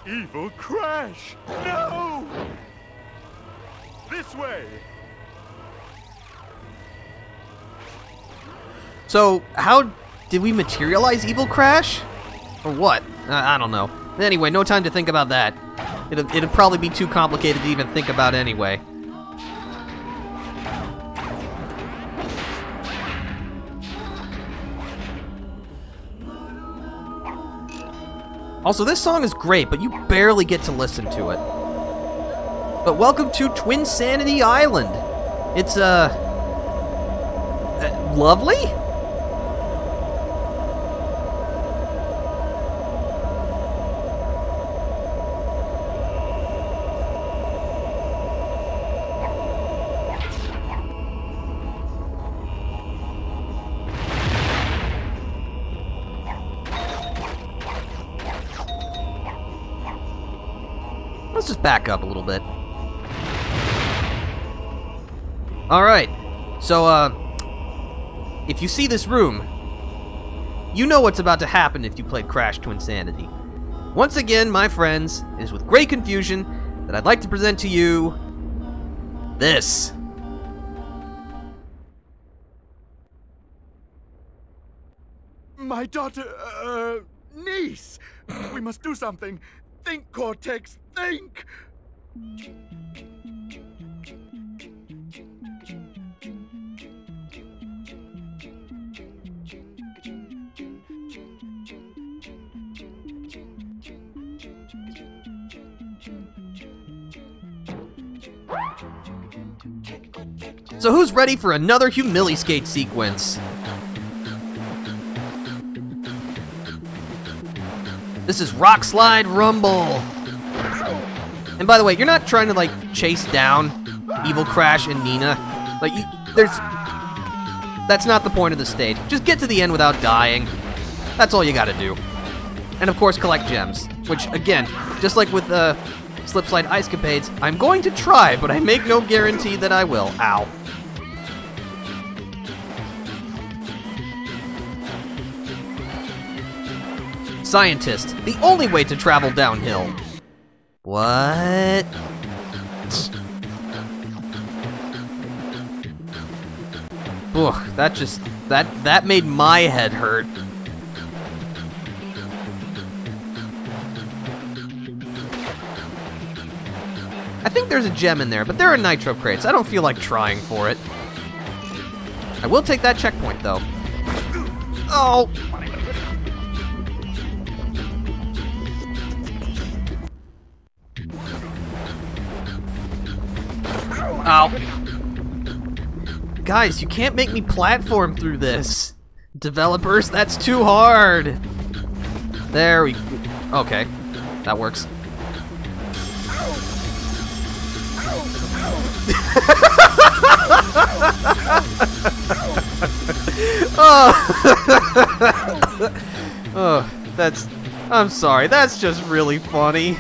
S2: Evil Crash! No! This way!
S1: So, how did we materialize Evil Crash? Or what? I don't know. Anyway, no time to think about that. It'd probably be too complicated to even think about anyway. Also, this song is great, but you barely get to listen to it. But welcome to Twinsanity Island. It's, lovely? Let's just back up a little bit. Alright, so, if you see this room, you know what's about to happen if you played Crash Twinsanity. Once again, my friends, it is with great confusion that I'd like to present to you this.
S2: My daughter, niece! We must do something! Think, Cortex, think!
S1: So who's ready for another Humili-Skate sequence? This is Rock Slide Rumble. And by the way, you're not trying to, like, chase down Evil Crash and Nina. Like, that's not the point of the stage. Just get to the end without dying. That's all you gotta do. And of course, collect gems. Which, again, just like with the Slip Slide Ice Capades, I'm going to try, but I make no guarantee that I will. Ow. Scientist, the only way to travel downhill. What? Ugh, that made my head hurt. I think there's a gem in there, but there are nitro crates. I don't feel like trying for it. I will take that checkpoint, though. Oh! Ow. Guys, you can't make me platform through this. Developers, that's too hard. There we... Okay, that works. Oh, that's... I'm sorry, that's just really funny.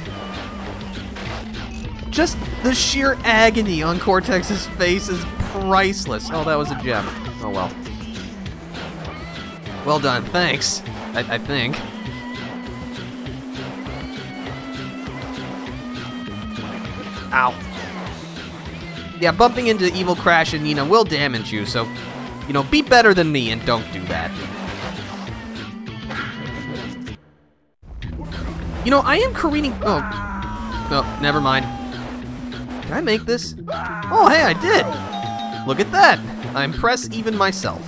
S1: Just the sheer agony on Cortex's face is priceless. Oh, that was a gem. Oh well. Well done, thanks. I think. Ow. Yeah, bumping into evil Crash and Nina will damage you, so, you know, be better than me and don't do that. You know, I am careening... Oh. Oh, never mind. Can I make this? Oh, hey, I did! Look at that! I impress even myself.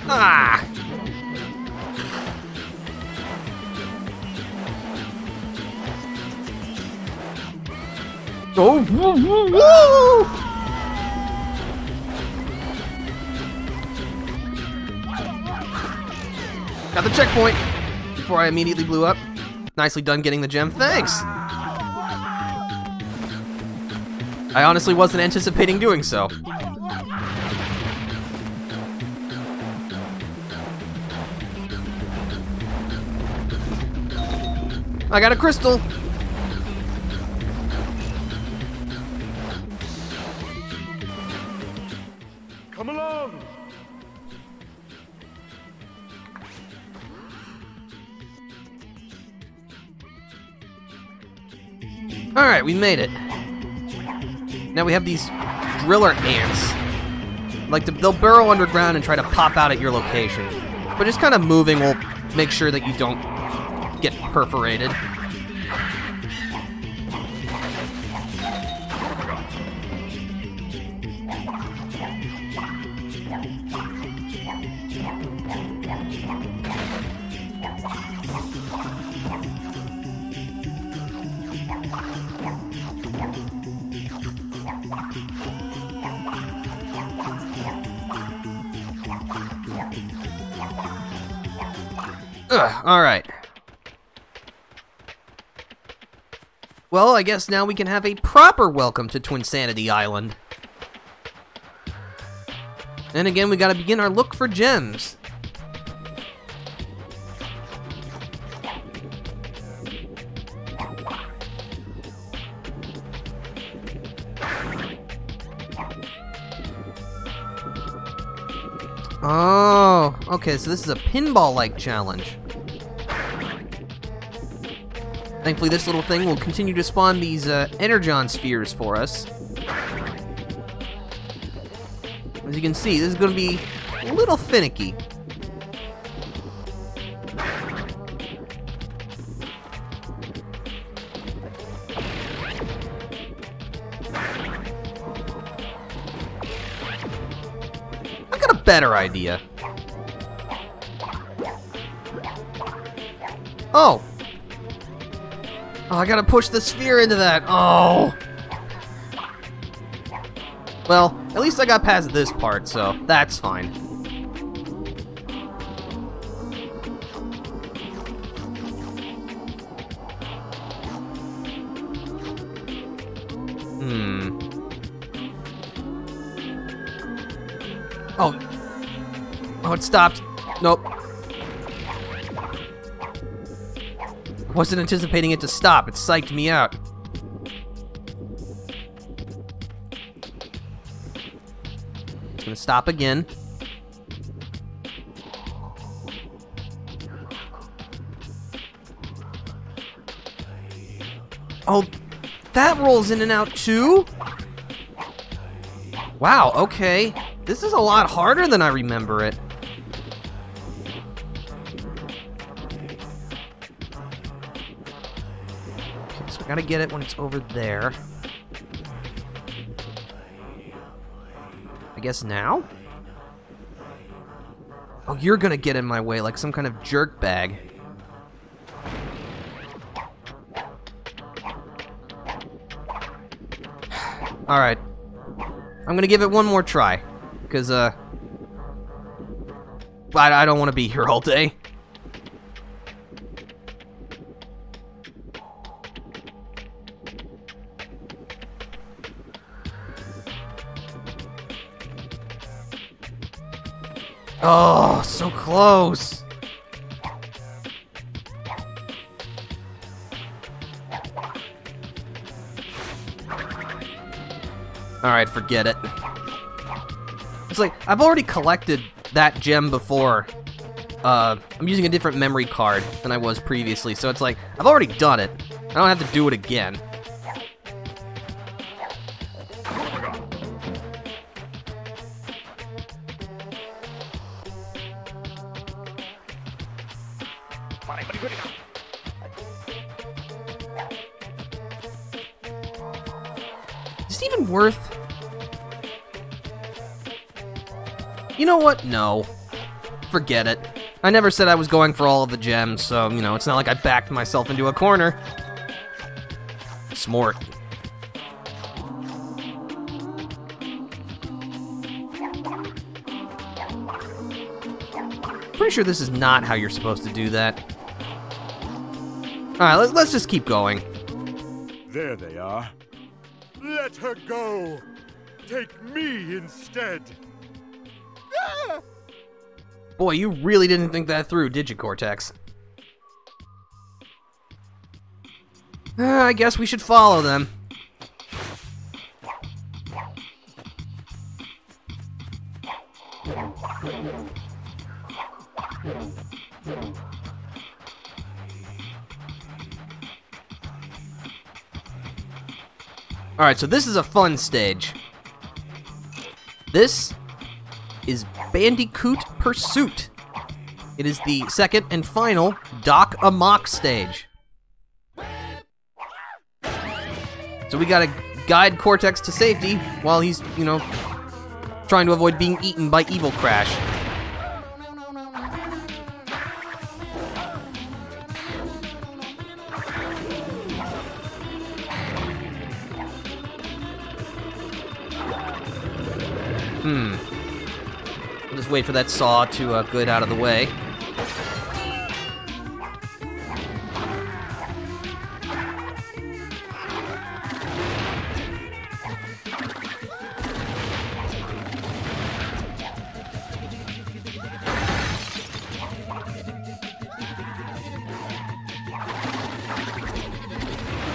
S1: Ah! Oh! Woo, woo, woo! Got the checkpoint before I immediately blew up. Nicely done getting the gem. Thanks! I honestly wasn't anticipating doing so. I got a crystal!
S2: Come along!
S1: Alright, we made it. Now we have these driller ants. Like, they'll burrow underground and try to pop out at your location. But just kind of moving will make sure that you don't get perforated. Alright. Well, I guess now we can have a proper welcome to Twinsanity Island. And again, we gotta begin our look for gems. Oh, okay, so this is a pinball-like challenge. Thankfully, this little thing will continue to spawn these energon spheres for us. As you can see, this is going to be a little finicky. I've got a better idea. Oh! Oh, I gotta push the sphere into that. Oh! Well, at least I got past this part, so that's fine. Oh. Oh, it stopped. Nope. Wasn't anticipating it to stop. It psyched me out. It's gonna stop again. Oh, that rolls in and out too? Wow, okay. This is a lot harder than I remember it. Gotta get it when it's over there. I guess now? Oh, you're gonna get in my way like some kind of jerk bag. Alright. I'm gonna give it one more try. Because, I don't want to be here all day. Oh, so close. Alright, forget it. It's like, I've already collected that gem before. I'm using a different memory card than I was previously, so it's like, I've already done it. I don't have to do it again. Is it even worth... You know what? No. Forget it. I never said I was going for all of the gems, so, you know, it's not like I backed myself into a corner. Smart. Pretty sure this is not how you're supposed to do that. Alright, let's just keep going.
S2: There they are. Let her go! Take me instead! Ah!
S1: Boy, you really didn't think that through, did you, Cortex? I guess we should follow them. Alright, so this is a fun stage. This is Bandicoot Pursuit. It is the second and final Doc Amok stage. So we gotta guide Cortex to safety while he's, you know, trying to avoid being eaten by Evil Crash. I'll just wait for that saw to get out of the way.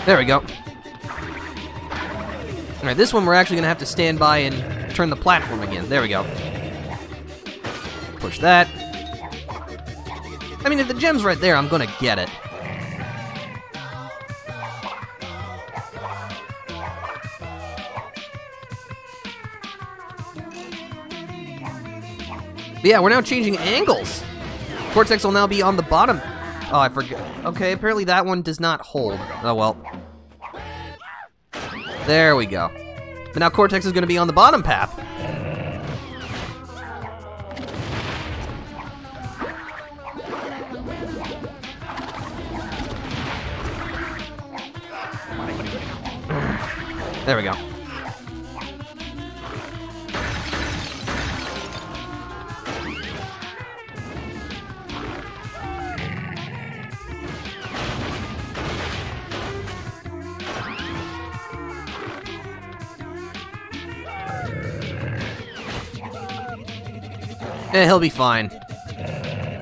S1: There we go. Alright, this one we're actually gonna have to stand by and turn the platform again. There we go. Push that. I mean, if the gem's right there, I'm gonna get it. But yeah, we're now changing angles. Cortex will now be on the bottom. Oh, I forget. Okay, apparently that one does not hold. Oh, well. There we go. But now Cortex is gonna be on the bottom path. There we go. Eh, he'll be fine.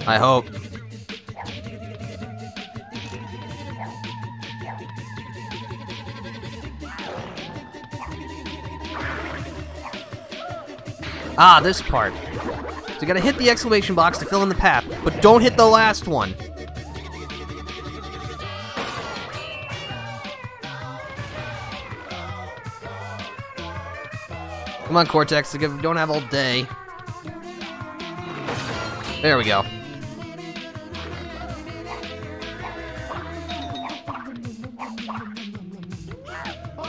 S1: I hope. Ah, this part. So you gotta hit the exclamation box to fill in the path, but don't hit the last one. Come on, Cortex, we don't have all day. There we go.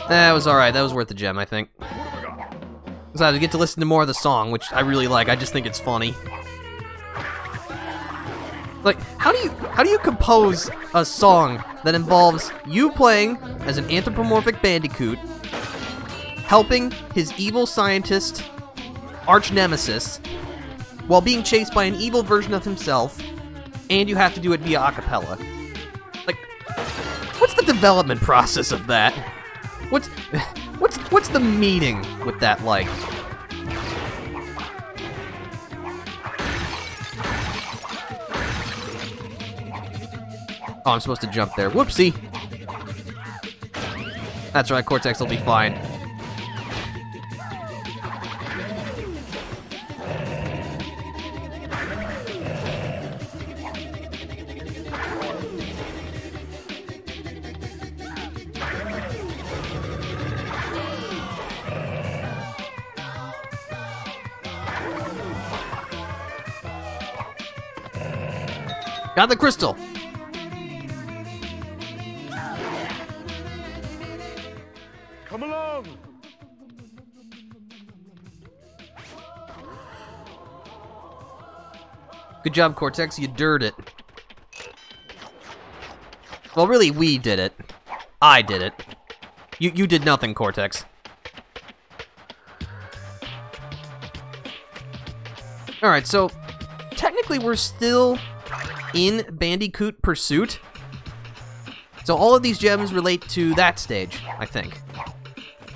S1: That was alright, that was worth the gem, I think. Besides, we get to listen to more of the song, which I really like. I just think it's funny. Like, how do you compose a song that involves you playing as an anthropomorphic Bandicoot, helping his evil scientist arch nemesis, while being chased by an evil version of himself, and you have to do it via a cappella? Like, what's the development process of that? What's the meaning with that like? Oh, I'm supposed to jump there. Whoopsie! That's right, Cortex will be fine. Got the crystal!
S2: Come along!
S1: Good job, Cortex, you dirt it. Well, really, we did it. I did it. You did nothing, Cortex. Alright, so technically we're still in Bandicoot Pursuit. So all of these gems relate to that stage, I think.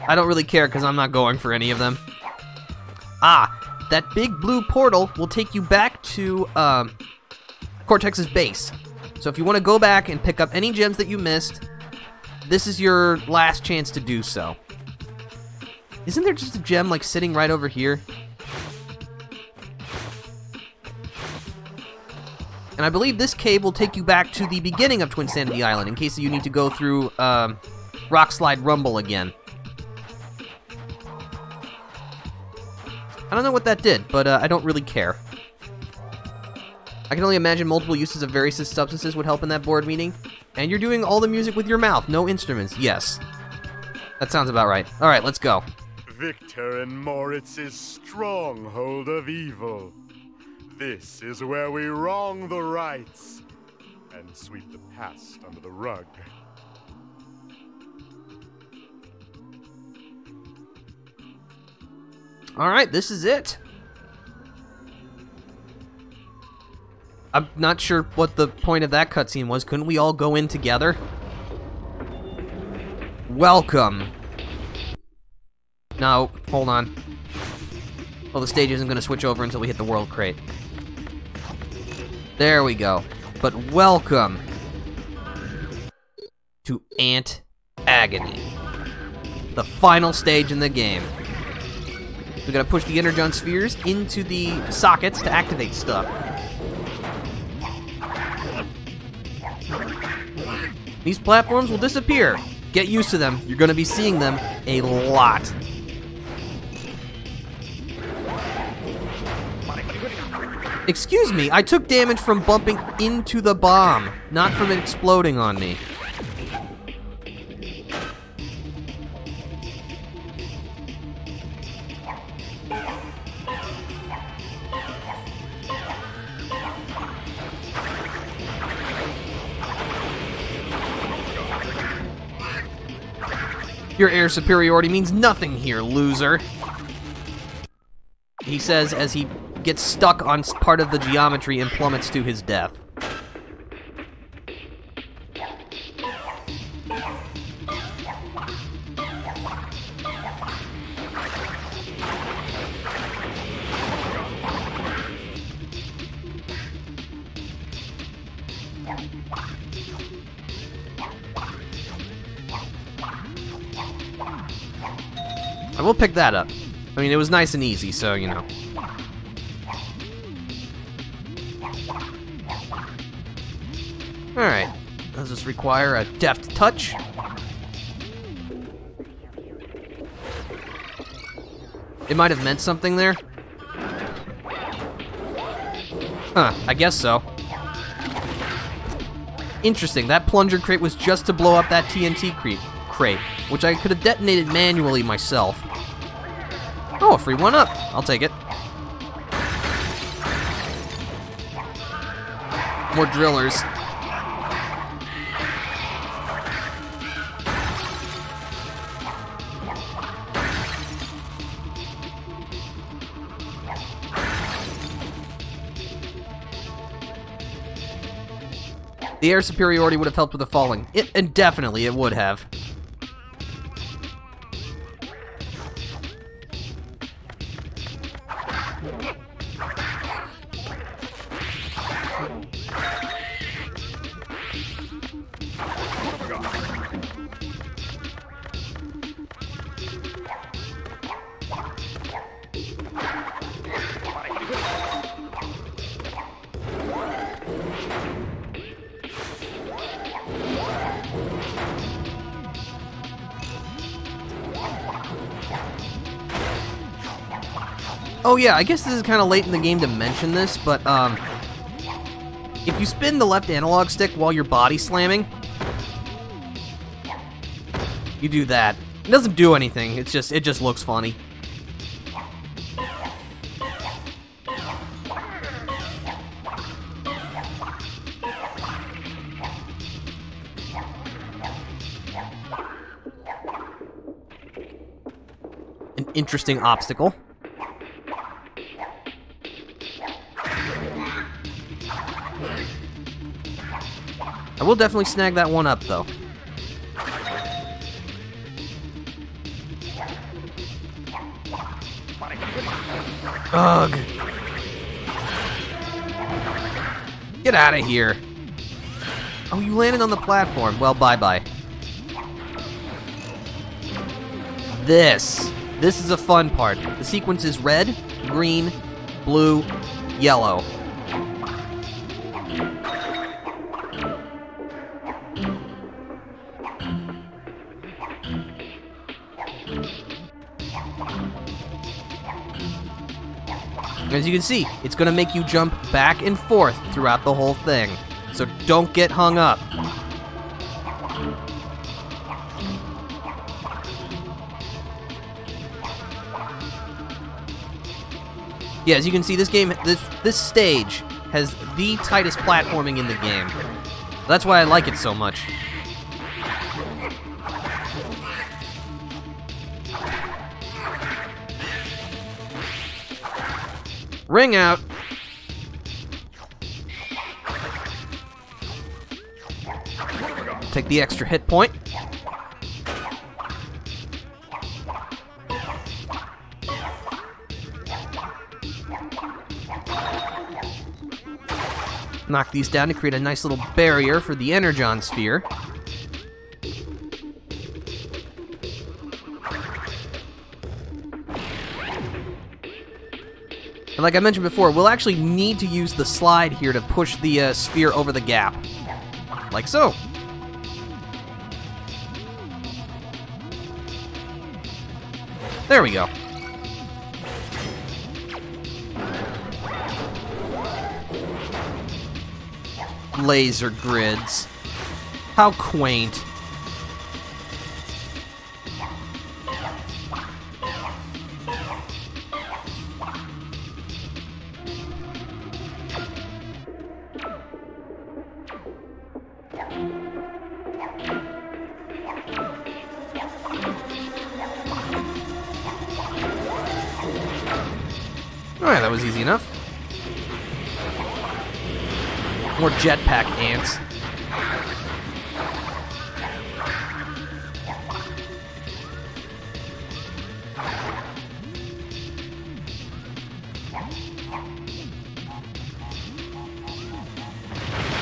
S1: I don't really care because I'm not going for any of them. Ah, that big blue portal will take you back to Cortex's base. So if you want to go back and pick up any gems that you missed, this is your last chance to do so. Isn't there just a gem like sitting right over here? And I believe this cave will take you back to the beginning of Twinsanity Island, in case you need to go through Rockslide Rumble again. I don't know what that did, but I don't really care. I can only imagine multiple uses of various substances would help in that board meeting. And you're doing all the music with your mouth, no instruments. Yes. That sounds about right. Alright, let's go.
S2: Victor and Moritz's stronghold of evil. This is where we wrong the rights and sweep the past under the rug.
S1: Alright, this is it. I'm not sure what the point of that cutscene was. Couldn't we all go in together? Welcome. No, hold on. Well, the stage isn't going to switch over until we hit the world crate. There we go. But welcome to Ant Agony, the final stage in the game. We're going to push the Energon spheres into the sockets to activate stuff. These platforms will disappear. Get used to them. You're going to be seeing them a lot. Excuse me, I took damage from bumping into the bomb, not from it exploding on me. Your air superiority means nothing here, loser. He says as he gets stuck on part of the geometry and plummets to his death. I will pick that up. I mean, it was nice and easy, so, you know. Alright. Does this require a deft touch? It might have meant something there. Huh, I guess so. Interesting, that plunger crate was just to blow up that TNT crate, which I could have detonated manually myself. Oh, a free one-up. I'll take it. More drillers. The air superiority would have helped with the falling. And definitely it would have. Oh yeah, I guess this is kind of late in the game to mention this, but if you spin the left analog stick while you're body slamming, you do that. It doesn't do anything, it just looks funny. An interesting obstacle. I will definitely snag that one up, though. Ugh. Get out of here. Oh, you landed on the platform. Well, bye-bye. This is a fun part. The sequence is red, green, blue, yellow. As you can see, it's going to make you jump back and forth throughout the whole thing. So don't get hung up. Yeah, as you can see, this game, this stage has the tightest platforming in the game. That's why I like it so much. Ring out. Take the extra hit point. Knock these down to create a nice little barrier for the Energon Sphere. And like I mentioned before, we'll actually need to use the slide here to push the sphere over the gap. Like so. There we go. Laser grids. How quaint. Alright, that was easy enough. More jetpack ants.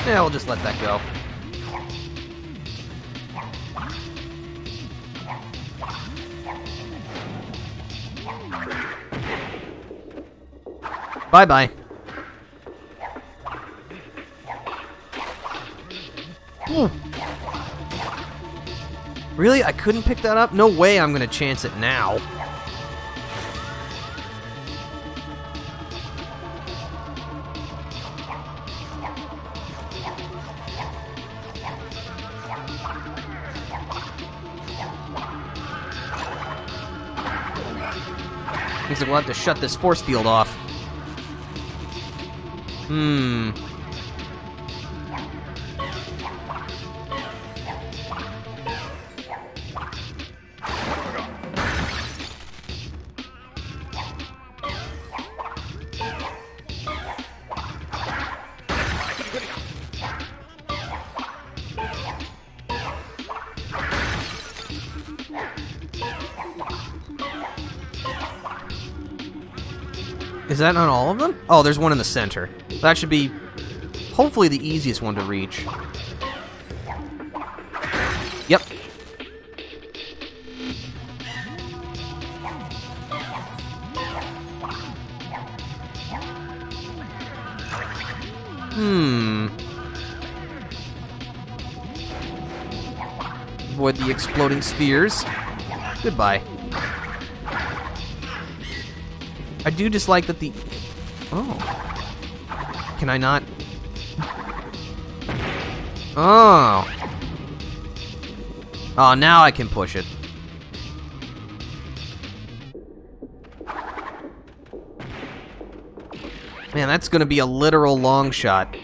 S1: Yeah, we'll just let that go. Bye-bye. Really? I couldn't pick that up? No way I'm gonna chance it now. Looks like we'll have to shut this force field off. Is that not all of them? Oh, there's one in the center. That should be, hopefully, the easiest one to reach. Yep. Avoid the exploding spheres. Goodbye. I do dislike that the... Oh. Can I not? Oh. Oh, now I can push it. Man, that's gonna be a literal long shot.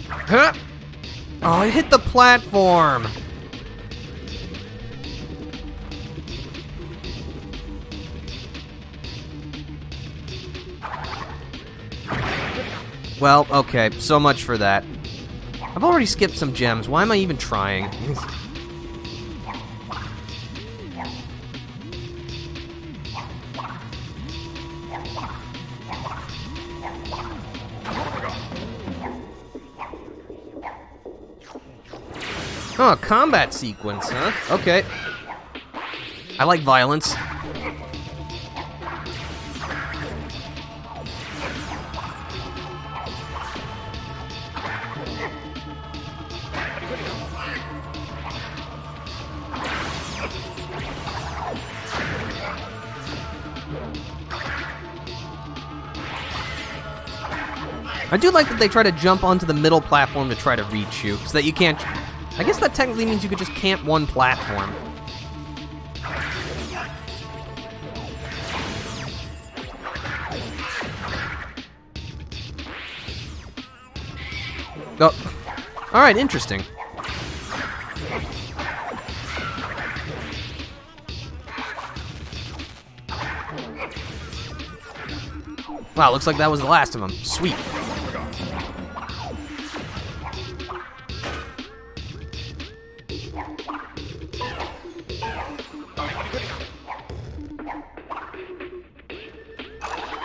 S1: Huh? Oh, it hit the platform. Well, okay, so much for that. I've already skipped some gems. Why am I even trying? Oh, combat sequence, huh? Okay. I like violence. I do like that they try to jump onto the middle platform to try to reach you, so that you can't... I guess that technically means you could just camp one platform. Oh. Alright, interesting. Wow, looks like that was the last of them. Sweet.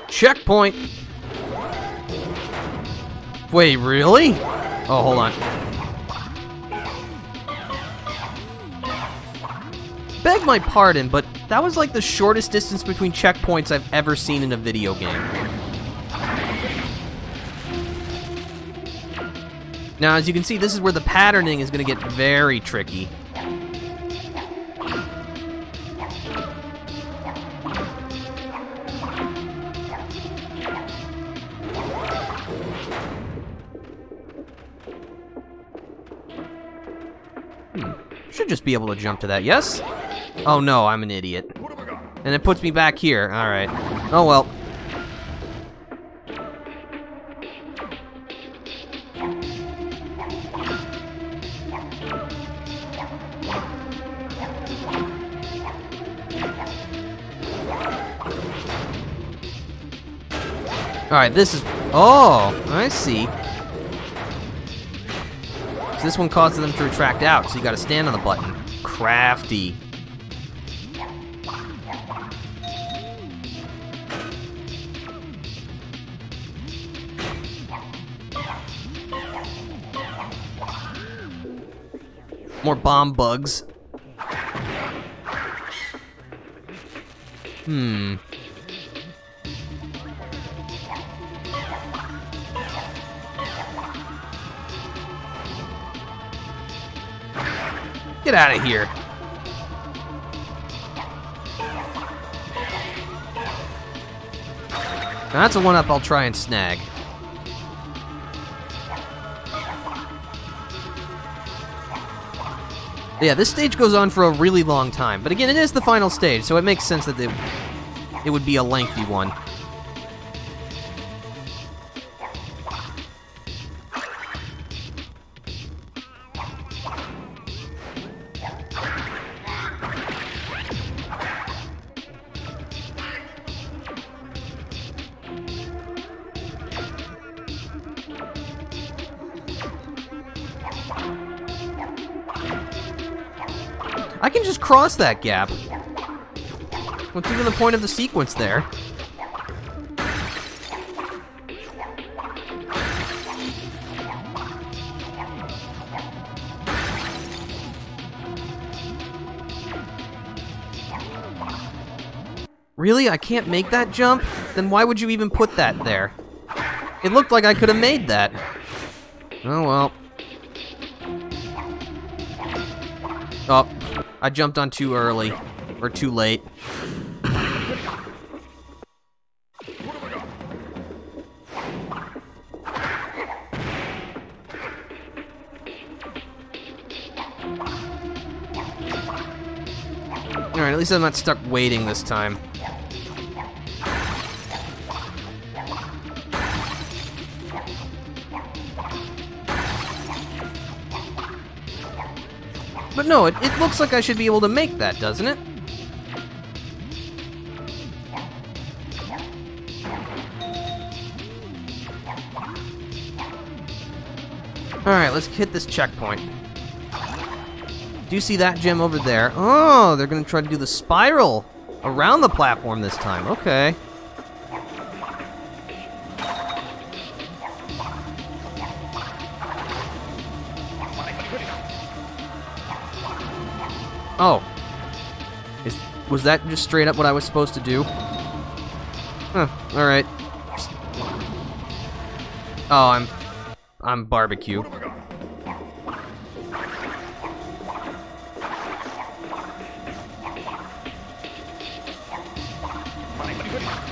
S1: Checkpoint! Wait, really? Oh, hold on. Beg my pardon, but that was like the shortest distance between checkpoints I've ever seen in a video game. Now, as you can see, this is where the patterning is going to get very tricky. Should just be able to jump to that, yes? Oh no, I'm an idiot. And it puts me back here, alright. Oh well. Alright, this is... Oh, I see. So this one causes them to retract out, so you gotta stand on the button. Crafty. More bomb bugs. Get out of here. Now that's a one-up I'll try and snag. Yeah, this stage goes on for a really long time. But again, it is the final stage, so it makes sense that it would be a lengthy one. I can just cross that gap. What's even the point of the sequence there? Really? I can't make that jump? Then why would you even put that there? It looked like I could have made that. Oh well. Oh, I jumped on too early. Or too late. Alright, at least I'm not stuck waiting this time. But no, it looks like I should be able to make that, doesn't it? Alright, let's hit this checkpoint. Do you see that gem over there? Oh, they're gonna try to do the spiral around the platform this time. Okay. Oh. Was that just straight up what I was supposed to do? Huh, alright. Oh, I'm barbecue.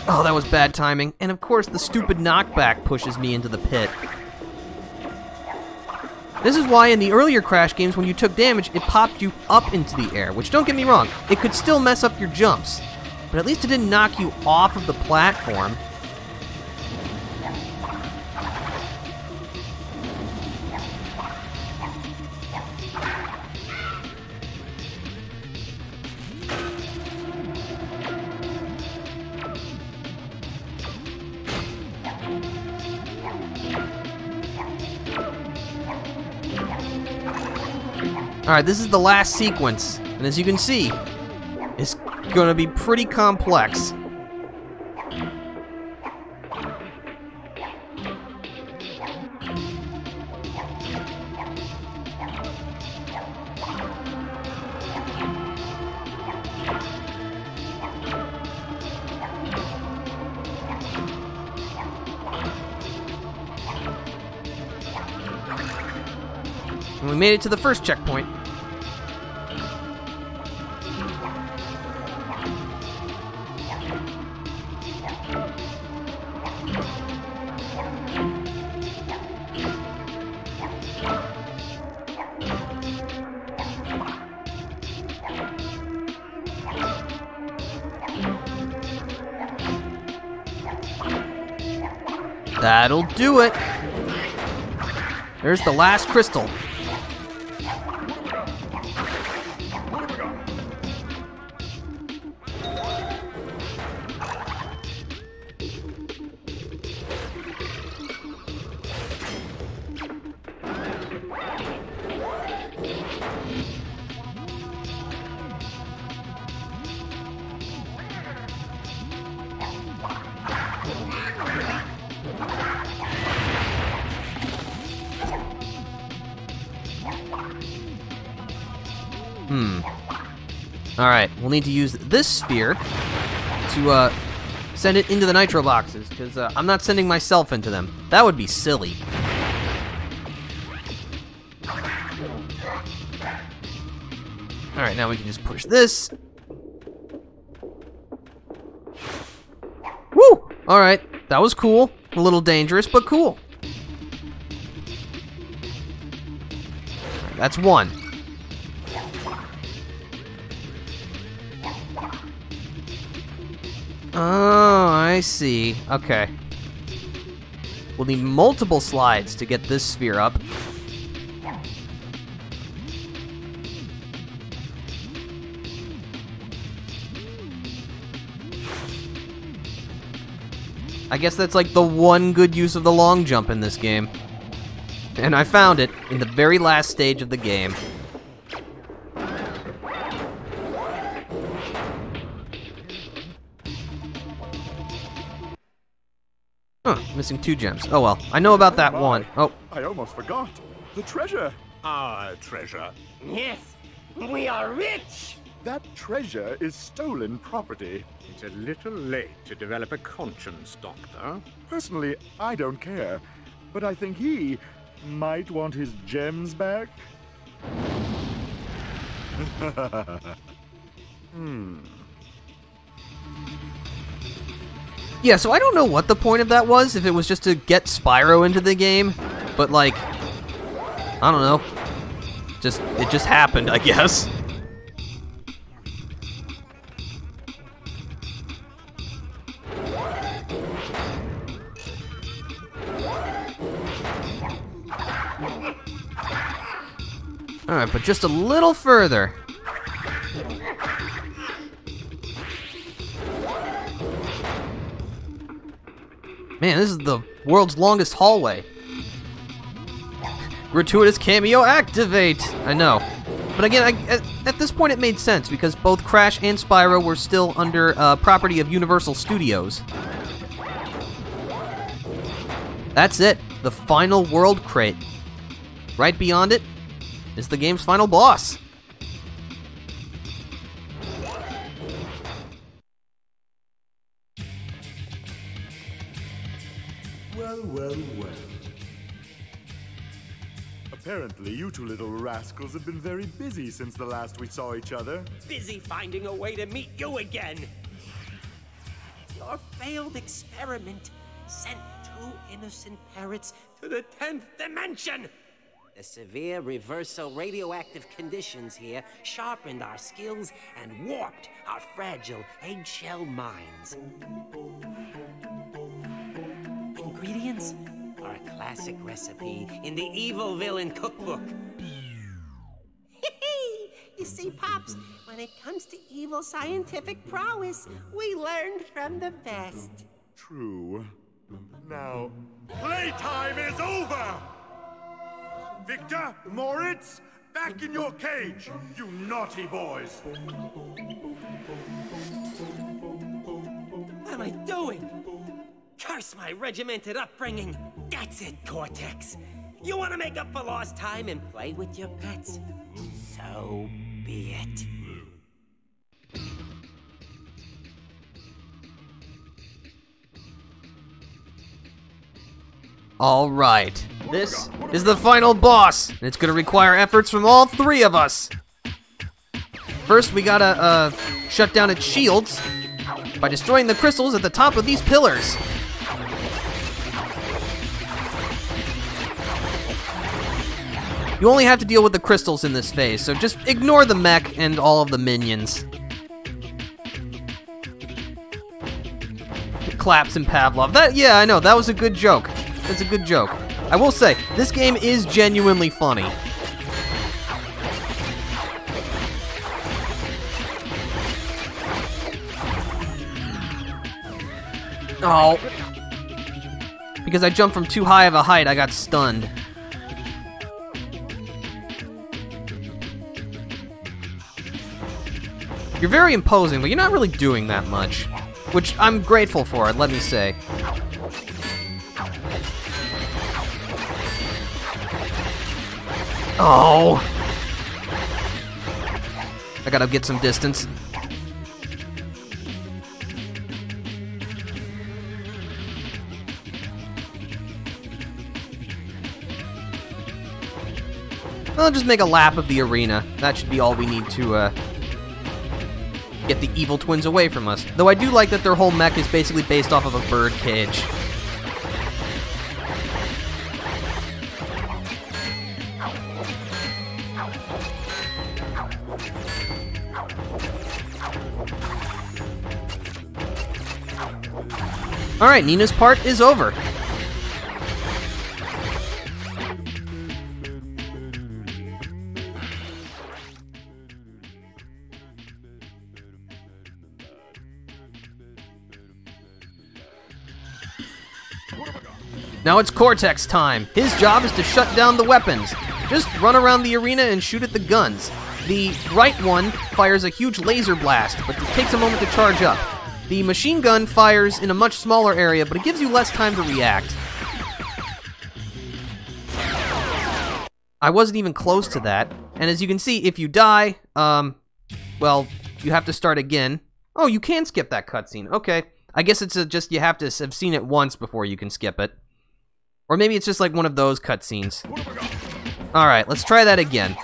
S1: Oh, that was bad timing. And of course, the stupid knockback pushes me into the pit. This is why in the earlier Crash games, when you took damage, it popped you up into the air, which, don't get me wrong, it could still mess up your jumps, but at least it didn't knock you off of the platform. Alright, this is the last sequence, and as you can see, it's gonna be pretty complex. And we made it to the first checkpoint. That'll do it. There's the last crystal. Alright, we'll need to use this sphere to send it into the nitro boxes, because I'm not sending myself into them. That would be silly. Alright, now we can just push this. Woo! Alright, that was cool. A little dangerous, but cool. That's one. Oh, I see. Okay. We'll need multiple slides to get this sphere up. I guess that's like the one good use of the long jump in this game. And I found it in the very last stage of the game. Huh, missing 2 gems. Oh well, I know about that one. Oh.
S2: I almost forgot. The treasure.
S6: Our treasure.
S7: Yes, we are rich!
S2: That treasure is stolen property.
S6: It's a little late to develop a conscience, Doctor.
S2: Personally, I don't care. But I think he might want his gems back.
S1: Yeah, so I don't know what the point of that was, if it was just to get Spyro into the game, but like, I don't know. It just happened, I guess. Alright, but just a little further. Man, this is the world's longest hallway. Gratuitous cameo activate! I know. But again, at this point it made sense, because both Crash and Spyro were still under property of Universal Studios. That's it. The final world crate. Right beyond it is the game's final boss.
S2: Well. Apparently, you two little rascals have been very busy since the last we saw each other.
S7: Busy finding a way to meet you again. Your failed experiment sent 2 innocent parrots to the 10th dimension. The severe reversal radioactive conditions here sharpened our skills and warped our fragile eggshell minds. Ingredients are a classic recipe in the evil villain cookbook. You see, Pops, when it comes to evil scientific prowess, we learned from the best.
S2: True. Now, playtime is over! Victor, Moritz, back in your cage, you naughty boys!
S7: What am I doing? Curse my regimented upbringing. That's it, Cortex. You want to make up for lost time and play with your pets? So be it.
S1: All right, this is the final boss, and it's gonna require efforts from all 3 of us. First, we gotta shut down its shields by destroying the crystals at the top of these pillars. You only have to deal with the crystals in this phase, so just ignore the mech and all of the minions. Claps and Pavlov. Yeah, I know, that was a good joke. That's a good joke. I will say, this game is genuinely funny. Oh. Because I jumped from too high of a height, I got stunned. You're very imposing, but you're not really doing that much. Which I'm grateful for, let me say. Oh! I gotta get some distance. I'll just make a lap of the arena. That should be all we need to, get the evil twins away from us. Though I do like that their whole mech is basically based off of a bird cage. Alright, Nina's part is over. Now it's Cortex time. His job is to shut down the weapons. Just run around the arena and shoot at the guns. The right one fires a huge laser blast, but it takes a moment to charge up. The machine gun fires in a much smaller area, but it gives you less time to react. I wasn't even close to that, and as you can see, if you die, well, you have to start again. Oh, you can skip that cutscene. Okay. I guess it's just you have to have seen it once before you can skip it. Or maybe it's just like one of those cutscenes. Alright, let's try that again.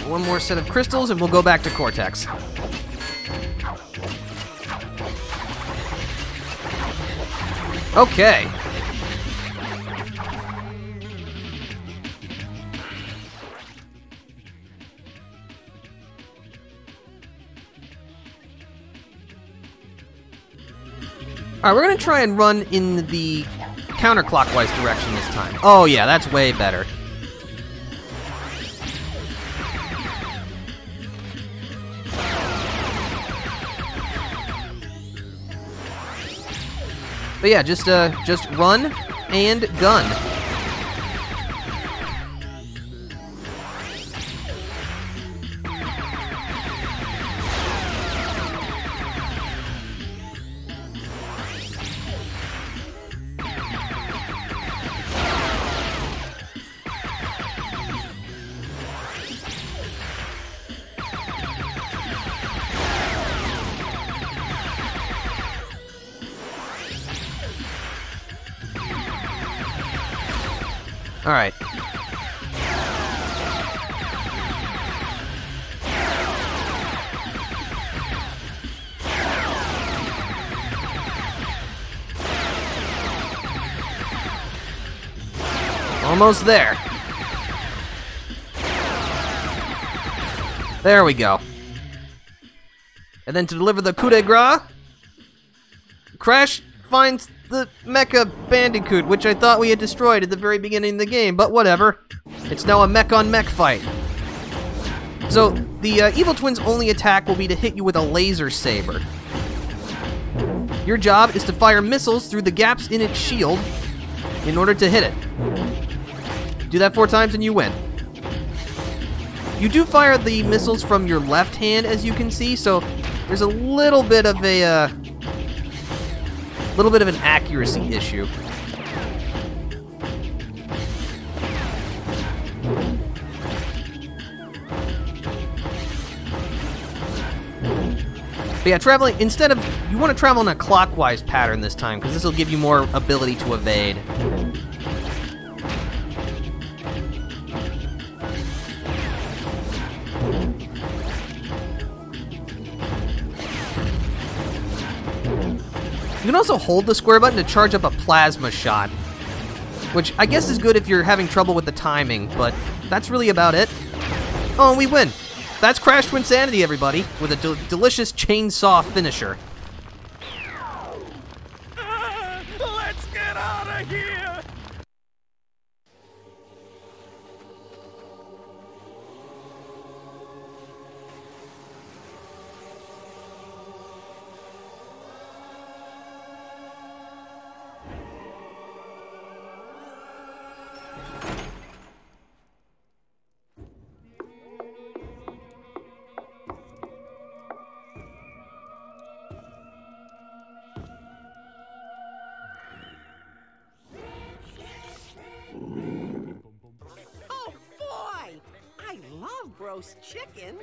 S1: One more set of crystals and we'll go back to Cortex. Okay. Alright, we're gonna try and run in the counterclockwise direction this time. Oh yeah, that's way better. But yeah, just run and gun. All right. Almost there. There we go. And then to deliver the coup de grace, Crash finds the Mecha Bandicoot, which I thought we had destroyed at the very beginning of the game, but whatever. It's now a mech-on-mech fight. So, the Evil Twin's only attack will be to hit you with a laser saber. Your job is to fire missiles through the gaps in its shield in order to hit it. Do that 4 times and you win. You do fire the missiles from your left hand, as you can see, so there's a little bit of a, an accuracy issue. But yeah, traveling, instead of, you want to travel in a clockwise pattern this time, because this will give you more ability to evade. You can also hold the square button to charge up a plasma shot, which I guess is good if you're having trouble with the timing, but that's really about it. Oh, and we win. That's Crash Twinsanity, everybody, with a delicious chainsaw finisher.
S2: Let's get out of here!
S7: roast chicken.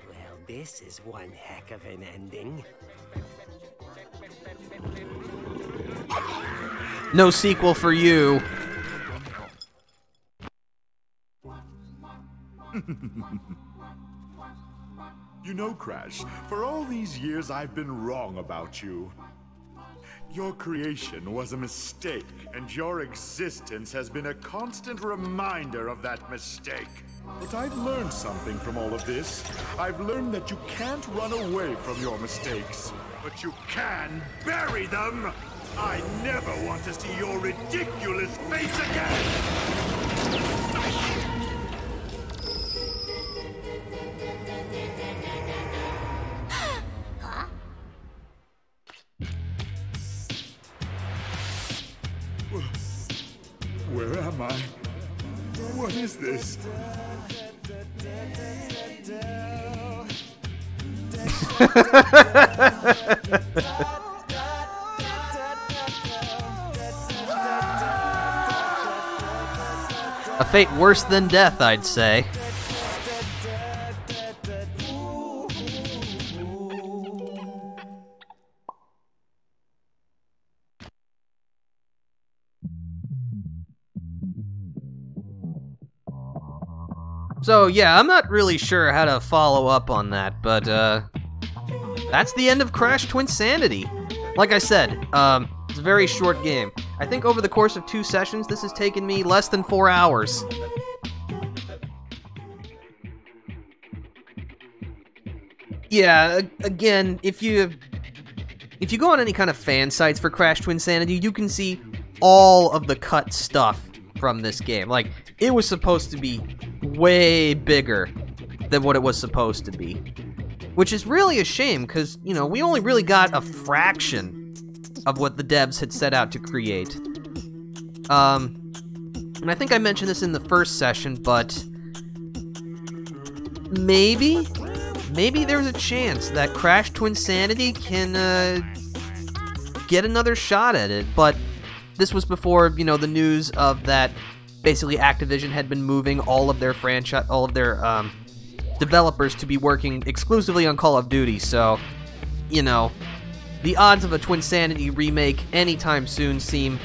S7: Well, this is one heck of an ending.
S1: No sequel for you.
S2: You know, Crash, for all these years I've been wrong about you. Your creation was a mistake, and your existence has been a constant reminder of that mistake. But I've learned something from all of this. I've learned that you can't run away from your mistakes, but you can bury them! I never want to see your ridiculous face again! Where am I? What is this?
S1: A fate worse than death, I'd say. So yeah, I'm not really sure how to follow up on that, but that's the end of Crash Twinsanity. Like I said, it's a very short game. I think over the course of 2 sessions, this has taken me less than 4 hours. Yeah, again, if you go on any kind of fan sites for Crash Twinsanity, you can see all of the cut stuff from this game. Like, it was supposed to be way bigger than what it was supposed to be. Which is really a shame, because, you know, we only really got a fraction of what the devs had set out to create. And I think I mentioned this in the first session, but maybe there's a chance that Crash Twinsanity can get another shot at it, but this was before, you know, the news of that basically Activision had been moving all of their developers to be working exclusively on Call of Duty, so, you know, the odds of a Twinsanity remake anytime soon seem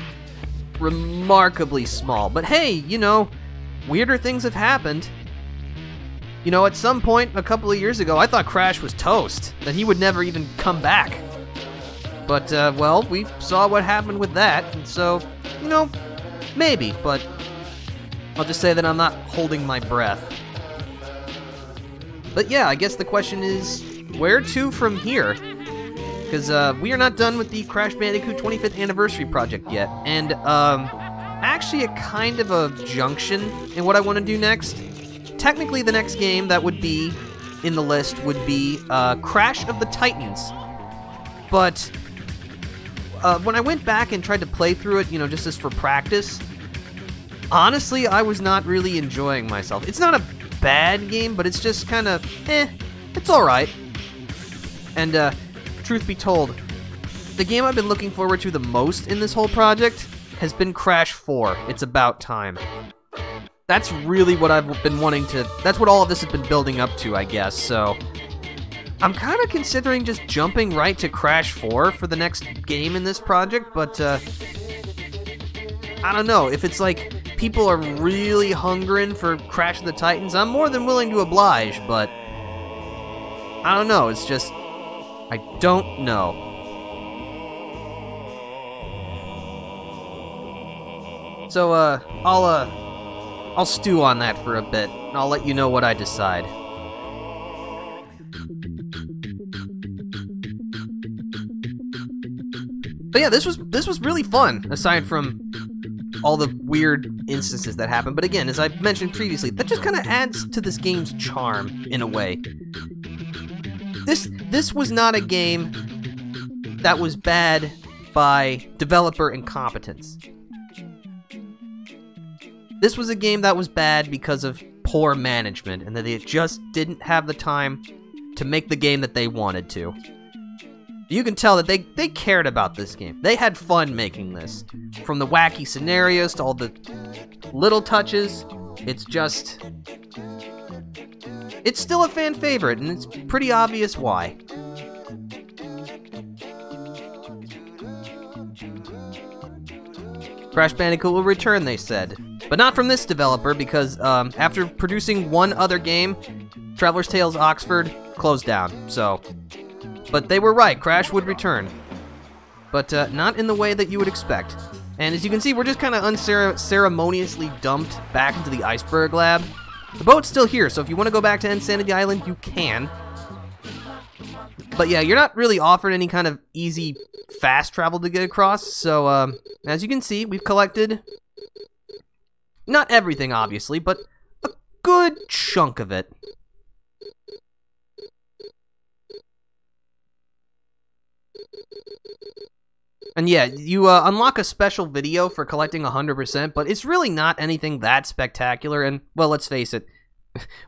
S1: remarkably small. But hey, you know, weirder things have happened. You know, at some point a couple of years ago, I thought Crash was toast, that he would never even come back. But, well, we saw what happened with that, and so, you know, maybe, but I'll just say that I'm not holding my breath. But yeah, I guess the question is, where to from here? Because we are not done with the Crash Bandicoot 25th Anniversary project yet, and actually a kind of a junction in what I want to do next. Technically, the next game that would be in the list would be Crash of the Titans. But when I went back and tried to play through it, you know, just as for practice, honestly, I was not really enjoying myself. It's not a bad game, but it's just kind of, it's alright. And, truth be told, the game I've been looking forward to the most in this whole project has been Crash 4. It's about time. That's really what I've been wanting to, that's what all of this has been building up to, I guess, so I'm kind of considering just jumping right to Crash 4 for the next game in this project, but, I don't know, if it's like people are really hungering for Crash of the Titans, I'm more than willing to oblige, but I don't know, it's just, I don't know. So, I'll stew on that for a bit, and I'll let you know what I decide. But yeah, this was really fun, aside from all the weird instances that happen. But again, as I mentioned previously, that just kind of adds to this game's charm, in a way. This was not a game that was bad by developer incompetence. This was a game that was bad because of poor management, and that they just didn't have the time to make the game that they wanted to. You can tell that they cared about this game. They had fun making this. From the wacky scenarios to all the little touches, it's just it's still a fan favorite, and it's pretty obvious why. Crash Bandicoot will return, they said. But not from this developer, because after producing one other game, Traveler's Tales Oxford closed down, so... But they were right, Crash would return. But not in the way that you would expect. And as you can see, we're just kind of unceremoniously dumped back into the iceberg lab. The boat's still here, so if you want to go back to Insanity Island, you can. But yeah, you're not really offered any kind of easy, fast travel to get across, so as you can see, we've collected... Not everything, obviously, but a good chunk of it. And yeah, you unlock a special video for collecting 100%, but it's really not anything that spectacular, and, well, let's face it,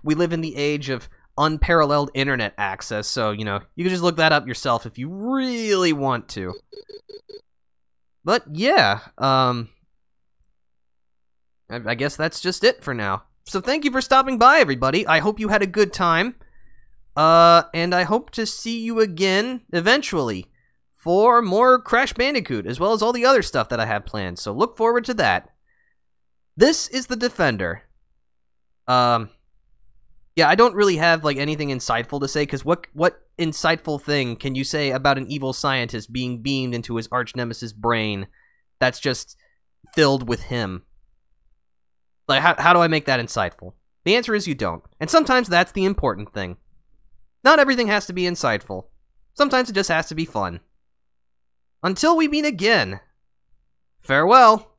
S1: we live in the age of unparalleled internet access, so, you know, you can just look that up yourself if you really want to. But, yeah, I guess that's just it for now. So thank you for stopping by, everybody. I hope you had a good time, and I hope to see you again eventually for more Crash Bandicoot, as well as all the other stuff that I have planned, so look forward to that. This is the Defender. Yeah, I don't really have, like, anything insightful to say, because what insightful thing can you say about an evil scientist being beamed into his arch-nemesis brain that's just filled with him? Like, how do I make that insightful? The answer is you don't, and sometimes that's the important thing. Not everything has to be insightful. Sometimes it just has to be fun. Until we meet again, farewell.